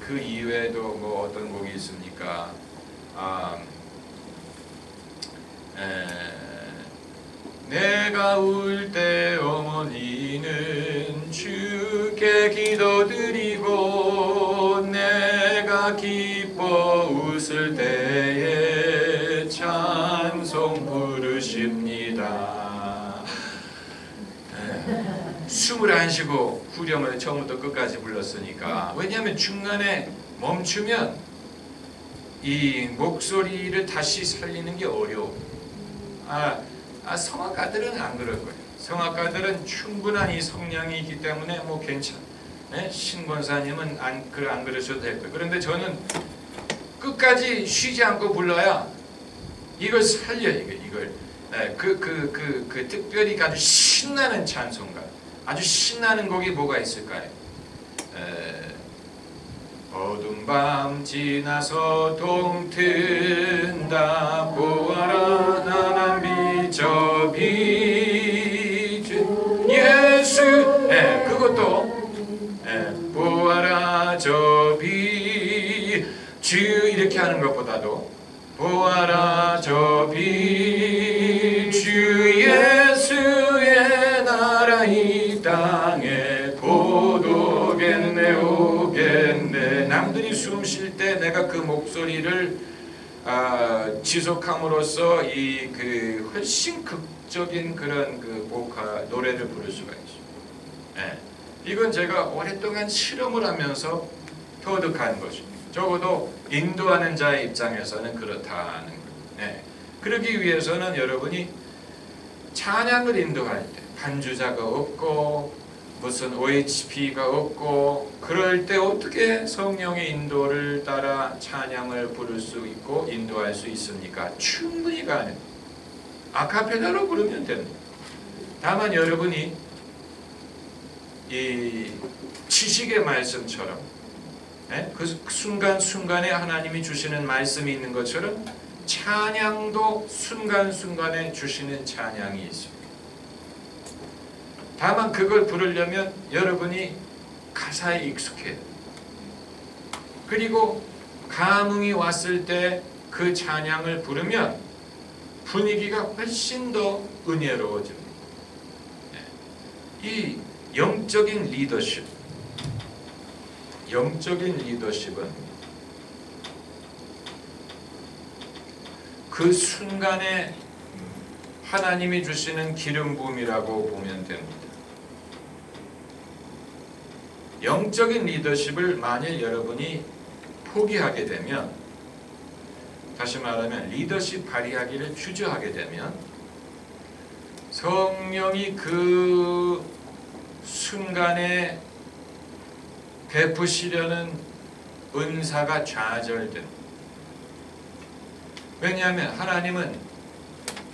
그 이외에도 어떤 곡이 있습니까? 내가 울 때 어머니는 주께 기도드리고 내가 기뻐 웃을 때에 찬송 부르십니다. 숨을 안 쉬고 후렴을 처음부터 끝까지 불렀으니까. 왜냐하면 중간에 멈추면 이 목소리를 다시 살리는 게 어려워. 성악가들은 안 그럴 거예요. 성악가들은 충분한 이 성량이 있기 때문에 괜찮아. 신권사님은 안 그러셔도 될 거예요. 그런데 저는 끝까지 쉬지 않고 불러야 이걸 살려요. 이걸 특별히 아주 신나는 찬송가, 아주 신나는 곡이 뭐가 있을까요? 어두운 밤 지나서 동튼다 보아라 나난 비저 비주 예수. 그것도 보아라 저 비주 이렇게 하는 것보다도 보아라 저 비주 예수의 나라 이 땅에 고독겠네 오겠네. 남들이 숨 쉴 때 내가 그 목소리를 지속함으로써 훨씬 극적인 그런 노래를 부를 수가 있어요. 이건 제가 오랫동안 실험을 하면서 터득한 것입니다. 적어도 인도하는 자의 입장에서는 그렇다는 거예요. 그러기 위해서는 여러분이 찬양을 인도할 때 반주자가 없고 무슨 OHP가 없고 그럴 때 어떻게 성령의 인도를 따라 찬양을 부를 수 있고 인도할 수 있습니까? 충분히 가능해요. 아카펠라로 부르면 됩니다. 다만 여러분이 이 지식의 말씀처럼 그 순간순간에 하나님이 주시는 말씀이 있는 것처럼 찬양도 순간순간에 주시는 찬양이 있습니다. 다만 그걸 부르려면 여러분이 가사에 익숙해요. 그리고 감흥이 왔을 때 그 찬양을 부르면 분위기가 훨씬 더 은혜로워집니다. 이 영적인 리더십은 그 순간에 하나님이 주시는 기름 부음이라고 보면 됩니다. 영적인 리더십을 만일 여러분이 포기하게 되면, 다시 말하면 리더십 발휘하기를 주저하게 되면 성령이 그 순간에 베푸시려는 은사가 좌절된. 왜냐하면 하나님은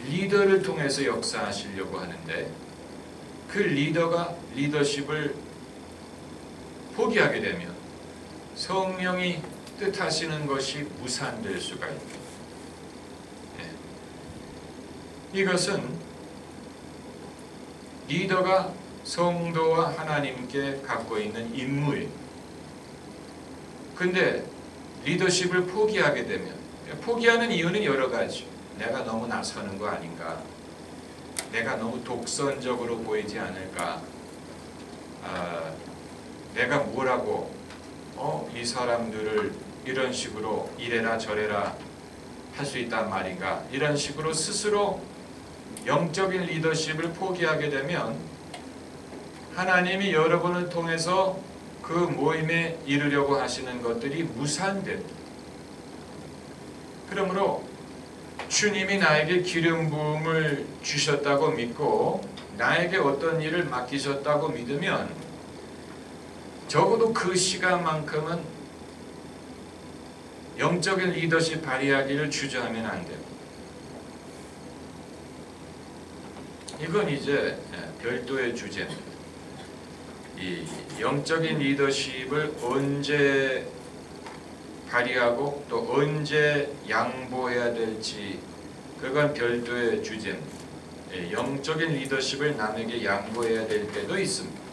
리더를 통해서 역사하시려고 하는데 그 리더가 리더십을 포기하게 되면 성령이 뜻하시는 것이 무산될 수가 있다. 이것은 리더가 성도와 하나님께 갖고 있는 임무예요. 근데 리더십을 포기하게 되면, 포기하는 이유는 여러 가지. 내가 너무 나서는 거 아닌가? 내가 너무 독선적으로 보이지 않을까? 내가 뭐라고 이 사람들을 이런 식으로 이래라 저래라 할 수 있단 말인가? 이런 식으로 스스로 영적인 리더십을 포기하게 되면 하나님이 여러분을 통해서 그 모임에 이르려고 하시는 것들이 무산됩니다. 그러므로 주님이 나에게 기름 부음을 주셨다고 믿고 나에게 어떤 일을 맡기셨다고 믿으면 적어도 그 시간만큼은 영적인 리더십 발휘하기를 주저하면 안 돼요. 이건 이제 별도의 주제입니다. 이 영적인 리더십을 언제 발휘하고 또 언제 양보해야 될지 그건 별도의 주제입니다. 영적인 리더십을 남에게 양보해야 될 때도 있습니다.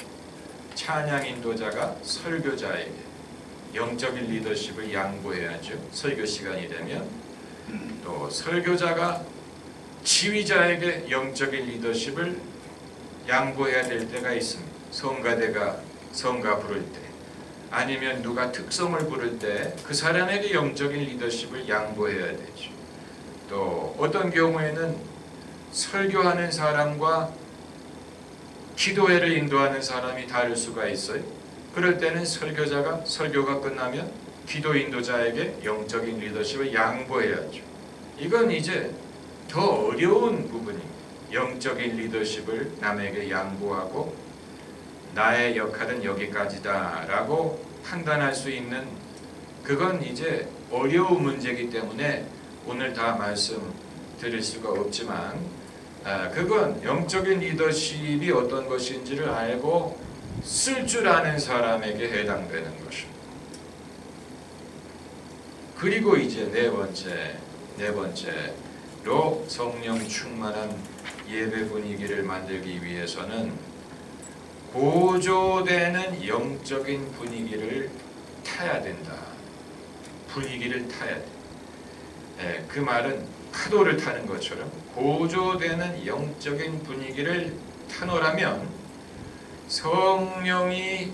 찬양 인도자가 설교자에게 영적인 리더십을 양보해야죠. 설교 시간이 되면. 또 설교자가 지휘자에게 영적인 리더십을 양보해야 될 때가 있습니다. 성가대가 성가 부를 때, 아니면 누가 특성을 부를 때 그 사람에게 영적인 리더십을 양보해야 되죠. 또 어떤 경우에는 설교하는 사람과 기도회를 인도하는 사람이 다를 수가 있어요. 그럴 때는 설교자가 설교가 끝나면 기도 인도자에게 영적인 리더십을 양보해야죠. 이건 이제 더 어려운 부분입니다. 영적인 리더십을 남에게 양보하고 나의 역할은 여기까지다 라고 판단할 수 있는, 그건 이제 어려운 문제이기 때문에 오늘 다 말씀드릴 수가 없지만 그건 영적인 리더십이 어떤 것인지를 알고 쓸 줄 아는 사람에게 해당되는 것입니다. 그리고 이제 네 번째로 성령 충만한 예배 분위기를 만들기 위해서는 고조되는 영적인 분위기를 타야 된다. 분위기를 타야 돼. 그 말은 파도를 타는 것처럼 고조되는 영적인 분위기를 타노라면 성령이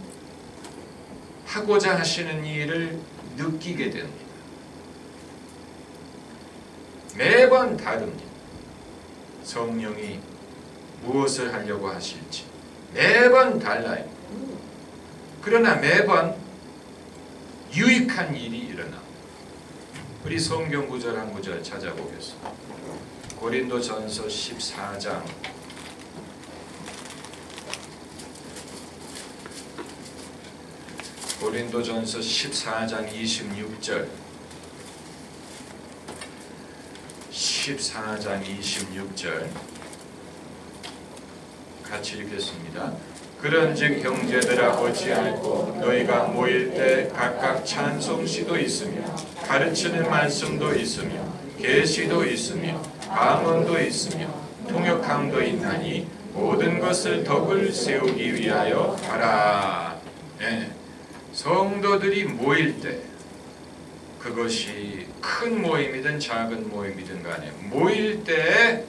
하고자 하시는 일을 느끼게 됩니다. 매번 다릅니다. 성령이 무엇을 하려고 하실지 매번 달라요. 그러나 매번 유익한 일이 일어납니다. 우리 성경 구절 한 구절 찾아보겠습니다. 고린도전서 14장 고린도전서 14장 26절 14장 26절 같이 읽겠습니다. 그런즉 형제들아 어찌할꼬 너희가 모일 때 각각 찬송시도 있으며 가르치는 말씀도 있으며 계시도 있으며 감언도 있으며 통역함도 있나니 모든 것을 덕을 세우기 위하여 하라. 성도들이 모일 때, 그것이 큰 모임이든 작은 모임이든 간에 모일 때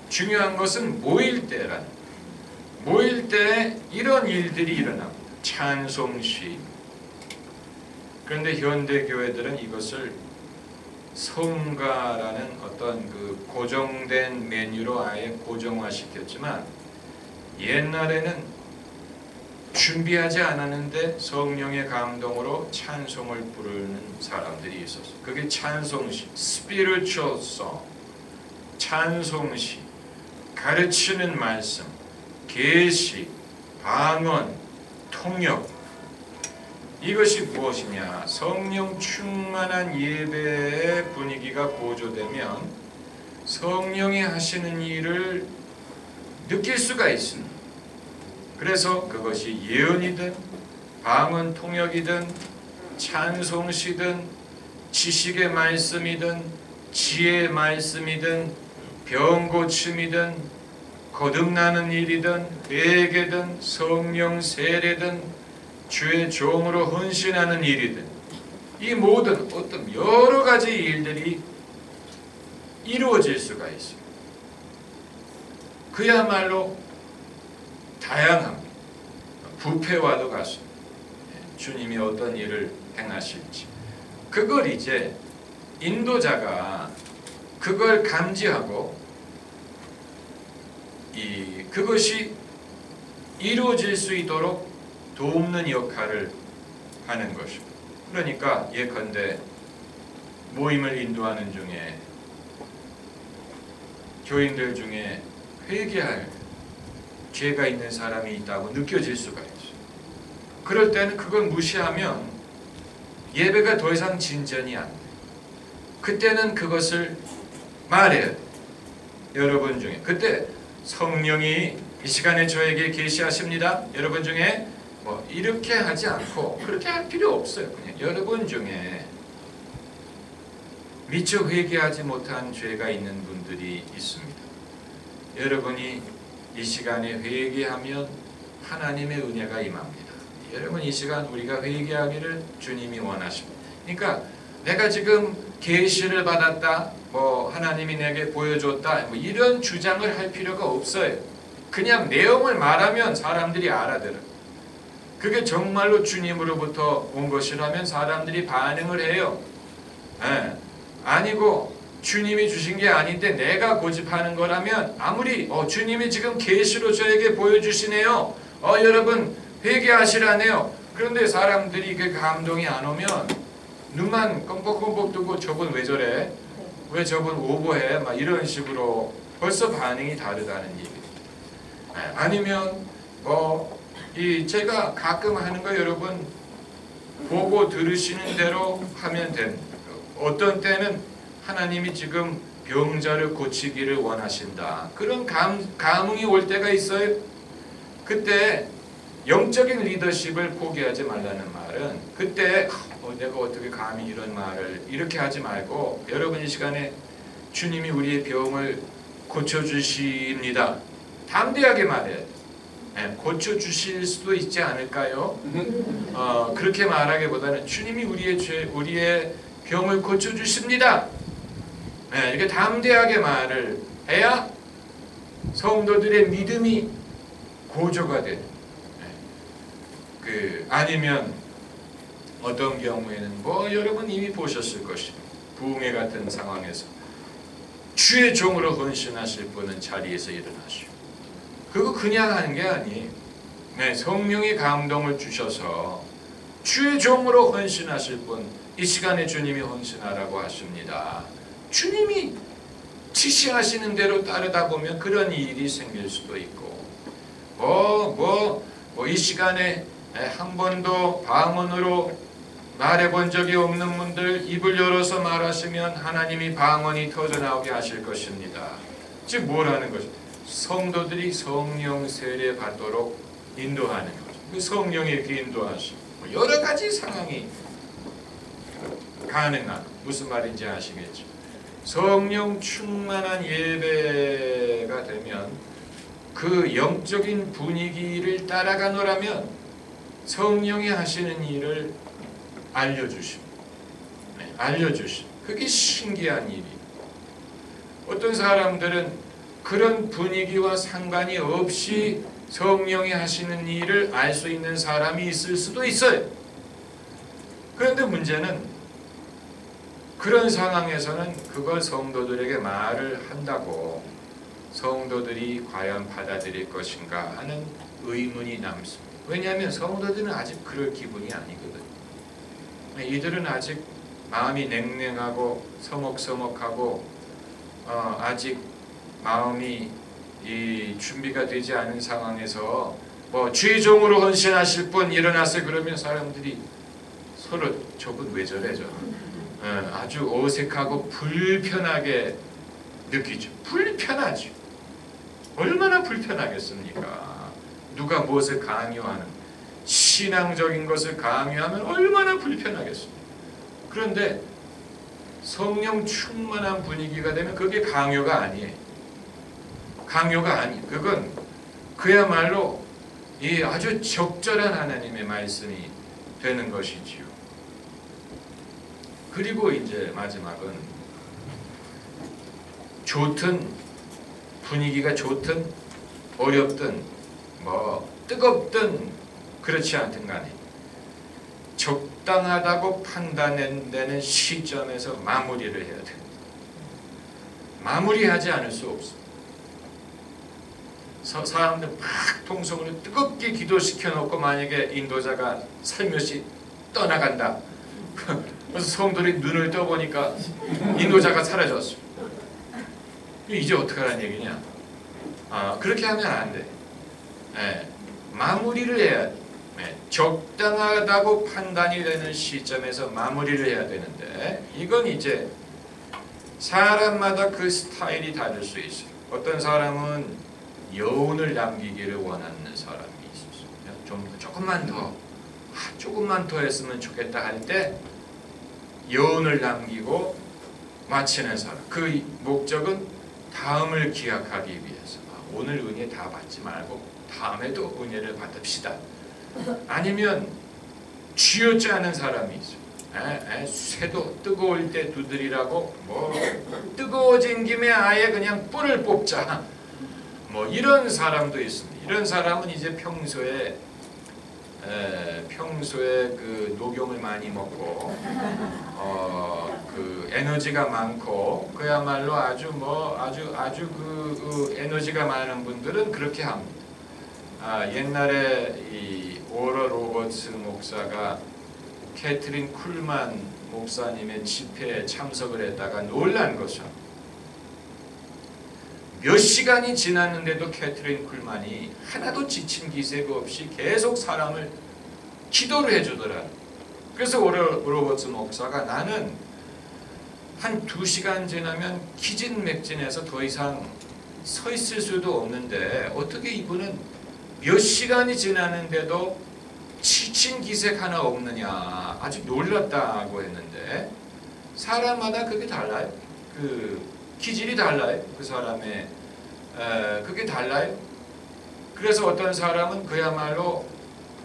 중요한 것은 모일 때라는, 모일 때 이런 일들이 일어납니다. 찬송시. 그런데 현대 교회들은 이것을 성가라는 어떤 그 고정된 메뉴로 아예 고정화시켰지만 옛날에는 준비하지 않았는데 성령의 감동으로 찬송을 부르는 사람들이 있었어요. 그게 찬송시, spiritual song, 찬송시, 가르치는 말씀, 계시, 방언, 통역. 이것이 무엇이냐? 성령 충만한 예배의 분위기가 고조되면 성령이 하시는 일을 느낄 수가 있습니다. 그래서 그것이 예언이든 방언 통역이든 찬송시든 지식의 말씀이든 지혜의 말씀이든 병 고침이든 거듭나는 일이든 회개든 성령 세례든 주의 종으로 헌신하는 일이든 이 모든 어떤 여러 가지 일들이 이루어질 수가 있습니다. 그야말로 다양합니다. 부패와도 같습니다. 주님이 어떤 일을 행하실지 그걸 이제 인도자가 그걸 감지하고 그것이 이루어질 수 있도록 돕는 역할을 하는 것입니다. 그러니까 예컨대 모임을 인도하는 중에 교인들 중에 회개할 죄가 있는 사람이 있다고 느껴질 수가 있어요. 그럴 때는 그걸 무시하면 예배가 더 이상 진전이 안 돼요. 그때는 그것을 말해야 돼요. 여러분 중에 그때 성령이 이 시간에 저에게 계시하십니다. 여러분 중에 뭐 이렇게 하지 않고 그렇게 할 필요 없어요. 그냥 여러분 중에 미처 회개하지 못한 죄가 있는 분들이 있습니다. 여러분이 이 시간에 회개하면 하나님의 은혜가 임합니다. 여러분 이 시간 우리가 회개하기를 주님이 원하십니다. 그러니까 내가 지금 계시를 받았다, 뭐 하나님이 내게 보여줬다, 뭐 이런 주장을 할 필요가 없어요. 그냥 내용을 말하면 사람들이 알아들어요. 그게 정말로 주님으로부터 온 것이라면 사람들이 반응을 해요. 아니고 주님이 주신 게 아닌데 내가 고집하는 거라면 아무리 주님이 지금 계시로 저에게 보여주시네요. 여러분 회개하시라네요. 그런데 사람들이 그 감동이 안 오면 눈만 껌뻑껌뻑 뜨고 저분 왜 저래? 왜 저분 오버해? 막 이런 식으로 벌써 반응이 다르다는 얘기입니다. 아니면 제가 가끔 하는 거 여러분 보고 들으시는 대로 하면 됩니다. 어떤 때는 하나님이 지금 병자를 고치기를 원하신다. 그런 감흥이 올 때가 있어요. 그때 영적인 리더십을 포기하지 말라는 말은 그때 내가 어떻게 감히 이런 말을 이렇게 하지 말고 여러분 이 시간에 주님이 우리의 병을 고쳐주십니다. 담대하게 말해야 돼요. 고쳐주실 수도 있지 않을까요? 그렇게 말하기보다는 주님이 우리의 병을 고쳐주십니다. 이렇게 담대하게 말을 해야 성도들의 믿음이 고조가 돼요. 아니면 어떤 경우에는 여러분 이미 보셨을 것입니다. 부흥회 같은 상황에서 주의 종으로 헌신하실 분은 자리에서 일어나시오. 그거 그냥 하는 게 아니에요. 성령이 감동을 주셔서 주의 종으로 헌신하실 분, 이 시간에 주님이 헌신하라고 하십니다. 주님이 지시하시는 대로 따르다 보면 그런 일이 생길 수도 있고 이 시간에 한 번도 방언으로 말해본 적이 없는 분들 입을 열어서 말하시면 하나님이 방언이 터져나오게 하실 것입니다. 즉 뭐라는 거죠? 성도들이 성령 세례 받도록 인도하는 거죠. 그 성령이 이렇게 인도하시고 여러 가지 상황이 가능한, 무슨 말인지 아시겠죠? 성령 충만한 예배가 되면 그 영적인 분위기를 따라가노라면 성령이 하시는 일을 알려주십니다. 알려주십니다. 그게 신기한 일이에요. 어떤 사람들은 그런 분위기와 상관이 없이 성령이 하시는 일을 알 수 있는 사람이 있을 수도 있어요. 그런데 문제는 그런 상황에서는 그걸 성도들에게 말을 한다고 성도들이 과연 받아들일 것인가 하는 의문이 남습니다. 왜냐하면 성도들은 아직 그럴 기분이 아니거든요. 이들은 아직 마음이 냉랭하고 서먹서먹하고 아직 마음이 준비가 되지 않은 상황에서 뭐 주의종으로 헌신하실 분 일어나세요 그러면 사람들이 서로 저분 왜 저래 저 아주 어색하고 불편하게 느끼죠. 불편하죠. 얼마나 불편하겠습니까? 누가 무엇을 강요하는 신앙적인 것을 강요하면 얼마나 불편하겠습니까? 그런데 성령 충만한 분위기가 되면 그게 강요가 아니에요. 강요가 아니. 그건 그야말로 이 아주 적절한 하나님의 말씀이 되는 것이지요. 그리고 이제 마지막은 좋든 분위기가 좋든 어렵든 뭐 뜨겁든 그렇지 않든 간에 적당하다고 판단되는 시점에서 마무리를 해야 돼요. 마무리하지 않을 수 없습니다. 사람들 막 통성으로 뜨겁게 기도시켜 놓고 만약에 인도자가 살며시 떠나간다. 그래서 성도들이 눈을 떠보니까 인도자가 사라졌어. 이제 어떻게 하라는 얘기냐? 그렇게 하면 안 돼. 네, 마무리를 해야 돼. 네, 적당하다고 판단이 되는 시점에서 마무리를 해야 되는데 이건 이제 사람마다 그 스타일이 다를 수 있어요. 어떤 사람은 여운을 남기기를 원하는 사람이 있었어요. 조금만 더 했으면 좋겠다 할 때 여운을 남기고 마치는 사람. 그 목적은 다음을 기약하기 위해서. 오늘 은혜 다 받지 말고 다음에도 은혜를 받읍시다. 아니면 쥐어짜는 사람이 있어요. 쇠도 뜨거울 때 두드리라고 뭐 뜨거워진 김에 아예 그냥 뿔을 뽑자. 뭐 이런 사람도 있습니다. 이런 사람은 이제 평소에 그 녹용을 많이 먹고 그 에너지가 많고 그야말로 아주 그 에너지가 많은 분들은 그렇게 합니다. 옛날에 이 오럴 로버츠 목사가 캐트린 쿨만 목사님의 집회에 참석을 했다가 놀란 것은 몇 시간이 지났는데도 캐트린 쿨만이 하나도 지친 기색이 없이 계속 사람을 기도를 해주더라. 그래서 오럴 로버츠 목사가 나는 한 2시간 지나면 기진맥진해서 더 이상 서 있을 수도 없는데 어떻게 이분은 몇 시간이 지나는데도 지친 기색 하나 없느냐. 아주 놀랐다고 했는데 사람마다 그게 달라요. 그 기질이 달라요. 그 사람의 그게 달라요. 그래서 어떤 사람은 그야말로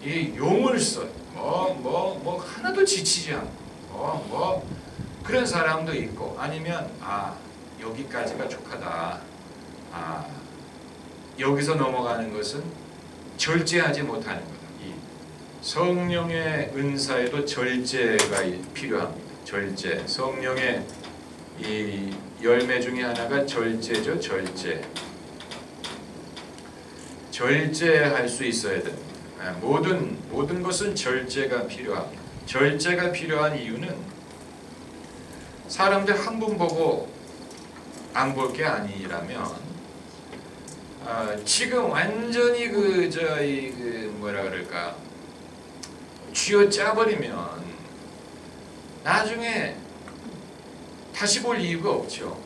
이 용을 써요. 뭐 하나도 지치지 않고 그런 사람도 있고 아니면 여기까지가 족하다. 여기서 넘어가는 것은 절제하지 못하는 거다. 이 성령의 은사에도 절제가 필요합니다. 절제. 성령의 이 열매 중에 하나가 절제죠. 절제할 수 있어야 됩니다. 모든 것은 절제가 필요합니다. 절제가 필요한 이유는 사람들 한 분 보고 안 볼 게 아니라면 지금 완전히 뭐라 그럴까 쥐어짜버리면 나중에 다시 볼 이유가 없죠.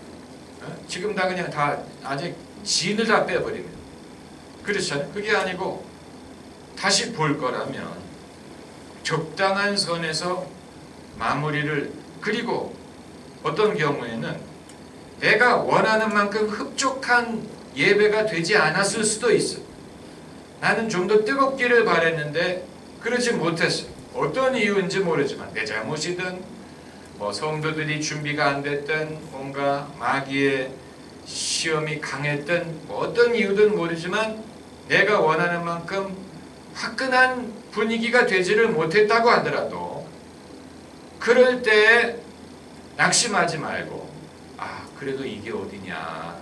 지금 다 그냥 다 아직 진을 다 빼버리면 그렇잖아요. 그게 아니고 다시 볼 거라면 적당한 선에서 마무리를 그리고 어떤 경우에는 내가 원하는 만큼 흡족한 예배가 되지 않았을 수도 있어. 나는 좀 더 뜨겁기를 바랬는데 그러지 못했어. 어떤 이유인지 모르지만 내 잘못이든 뭐 성도들이 준비가 안 됐든 뭔가 마귀의 시험이 강했든 뭐 어떤 이유든 모르지만 내가 원하는 만큼 화끈한 분위기가 되지를 못했다고 하더라도 그럴 때 낙심하지 말고 그래도 이게 어디냐.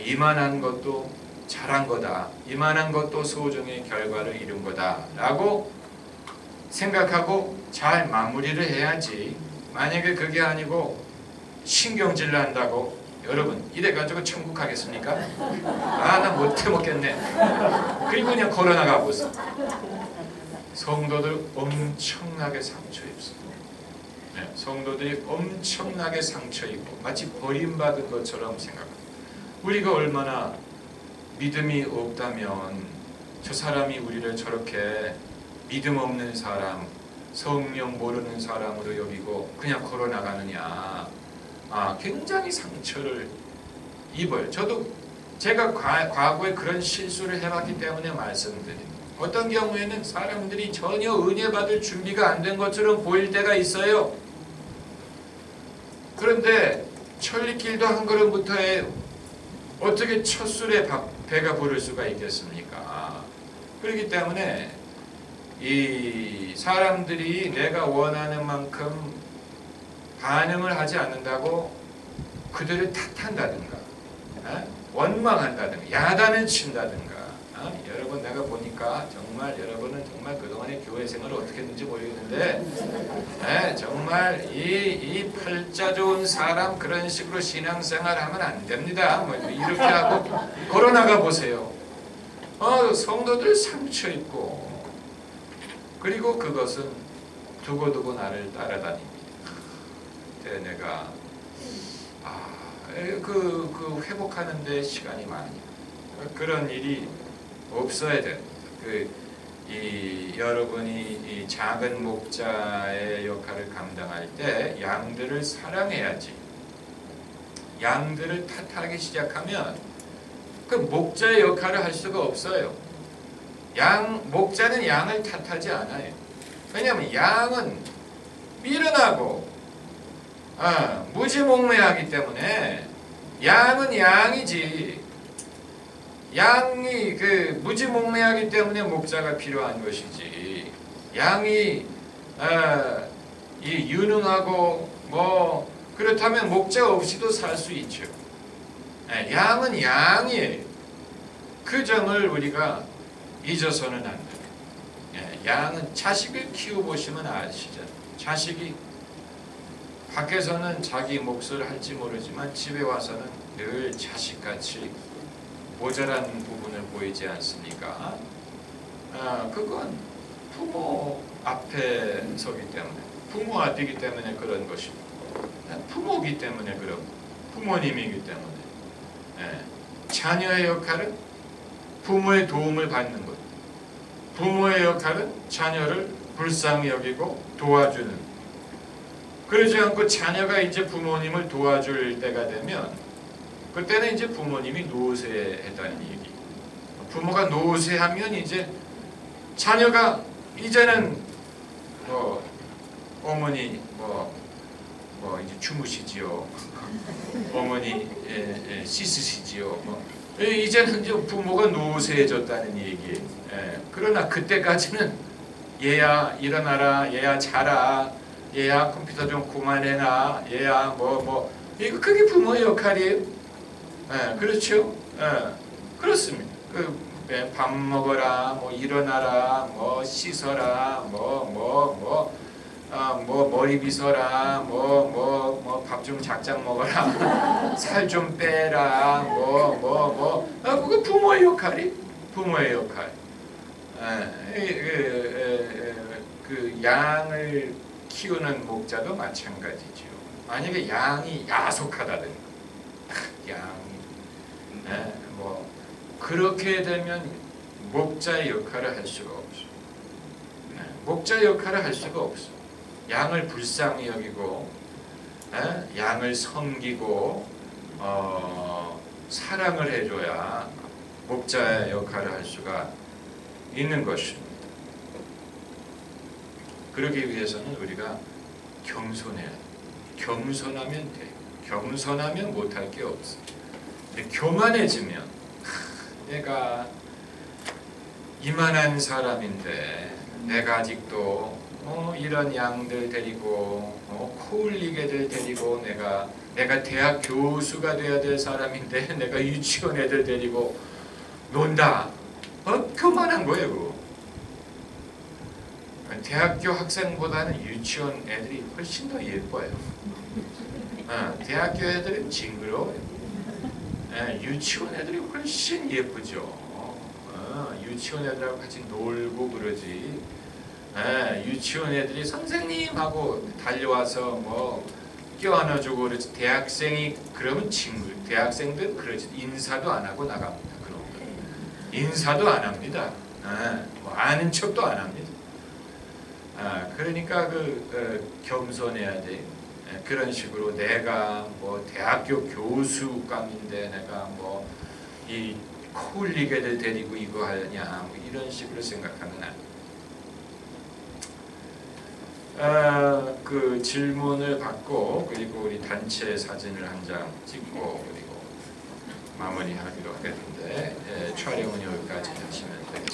이만한 것도 잘한 거다. 이만한 것도 소정의 결과를 이룬 거다 라고 생각하고 잘 마무리를 해야지. 만약에 그게 아니고 신경질 난다고 여러분 이래가지고 천국 가겠습니까? 아, 나 못해 먹겠네. 그리고 그냥 걸어나가 보세요. 성도들 엄청나게 상처 입습니다. 네, 성도들이 엄청나게 상처 입고 마치 버림받은 것처럼 생각합니다. 우리가 얼마나 믿음이 없다면 저 사람이 우리를 저렇게 믿음 없는 사람, 성령 모르는 사람으로 여기고 그냥 걸어나가느냐. 굉장히 상처를 입어요. 저도 제가 과거에 그런 실수를 해봤기 때문에 말씀드립니다. 어떤 경우에는 사람들이 전혀 은혜 받을 준비가 안 된 것처럼 보일 때가 있어요. 그런데 천리길도 한 걸음부터에 어떻게 첫 술에 배가 부를 수가 있겠습니까? 그렇기 때문에 이 사람들이 내가 원하는 만큼 반응을 하지 않는다고 그들을 탓한다든가 원망한다든가 야단을 친다든가 여러분 내가 보니까 정말 여러분은 정말 그동안의 교회 생활을 어떻게 했는지 모르겠는데 정말 이 팔자 좋은 사람 그런 식으로 신앙생활 하면 안 됩니다. 뭐 이렇게 하고 걸어나가 보세요. 성도들 상처 입고 그리고 그것은 두고두고 나를 따라다닙니다. 그때 내가 그 회복하는 데 시간이 많으니까 그런 일이 없어야 됩니다. 여러분이 이 작은 목자의 역할을 감당할 때 양들을 사랑해야지. 양들을 탓하기 시작하면 그 목자의 역할을 할 수가 없어요. 목자는 양을 탓하지 않아요. 왜냐하면 양은 미련하고 무지몽매하기 때문에 양은 양이지. 양이 무지몽매하기 때문에 목자가 필요한 것이지. 양이 이 유능하고 뭐 그렇다면 목자 없이도 살 수 있죠. 양은 양이에요. 그 점을 우리가 잊어서는 안 돼요. 양은 자식을 키워보시면 아시죠. 자식이 밖에서는 자기 몫을 할지 모르지만 집에 와서는 늘 자식같이 모자란 부분을 보이지 않습니까? 그건 부모 앞에 서기 때문에 부모 앞이기 때문에 그런 것입니다. 부모이기 때문에 그런 부모님이기 때문에 자녀의 역할은 부모의 도움을 받는 것. 부모의 역할은 자녀를 불쌍히 여기고 도와주는. 그러지 않고 자녀가 이제 부모님을 도와줄 때가 되면 그때는 이제 부모님이 노쇠했다는 얘기. 부모가 노쇠하면 이제 자녀가 이제는 어머니 이제 주무시지요. 어머니 씻으시지요. 이제는 이제 부모가 노쇠해졌다는 얘기예요. 그러나 그때까지는 얘야 일어나라, 얘야 자라, 얘야 컴퓨터 좀 그만해라, 얘야 이거 그게 부모의 역할이에요. 그렇죠? 그렇습니다. 밥 먹어라, 일어나라, 씻어라, 머리 빗어라, 밥 좀 작작 먹어라, 살 좀 빼라, 그거 부모의 역할이 부모의 역할. 그 양을 키우는 목자도 마찬가지죠. 만약에 양이 야속하다든가, 그렇게 되면 목자의 역할을 할 수가 없어. 목자의 역할을 할 수가 없어. 양을 불쌍히 여기고, 양을 섬기고, 사랑을 해줘야 목자의 역할을 할 수가 있는 것입니다. 그러기 위해서는 우리가 겸손해야 돼. 겸손하면 돼. 겸손하면 못할 게 없어. 근데 교만해지면 내가 이만한 사람인데 내가 아직도 이런 양들 데리고 코울리게들 데리고 내가 대학 교수가 돼야 될 사람인데 내가 유치원 애들 데리고 논다. 교만한 거예요. 대학교 학생보다는 유치원 애들이 훨씬 더 예뻐요. 대학교 애들은 징그러워요. 유치원 애들이 훨씬 예쁘죠. 유치원 애들하고 같이 놀고 그러지. 유치원 애들이 선생님하고 달려와서 뭐 껴안아주고 그러지. 대학생이 그러면 대학생들 그러지. 인사도 안 하고 나갑니다. 그럼 인사도 안 합니다. 뭐 아는 척도 안 합니다. 그러니까 겸손해야 돼. 그런 식으로 내가 뭐 대학교 교수감인데 내가 뭐 이 콜리게를 데리고 이거 하냐 뭐 이런 식으로 생각하면 안 돼. 그 질문을 받고 그리고 우리 단체 사진을 한 장 찍고 그리고 마무리하기로 하겠는데 촬영은 여기까지 하시면 되겠습니다.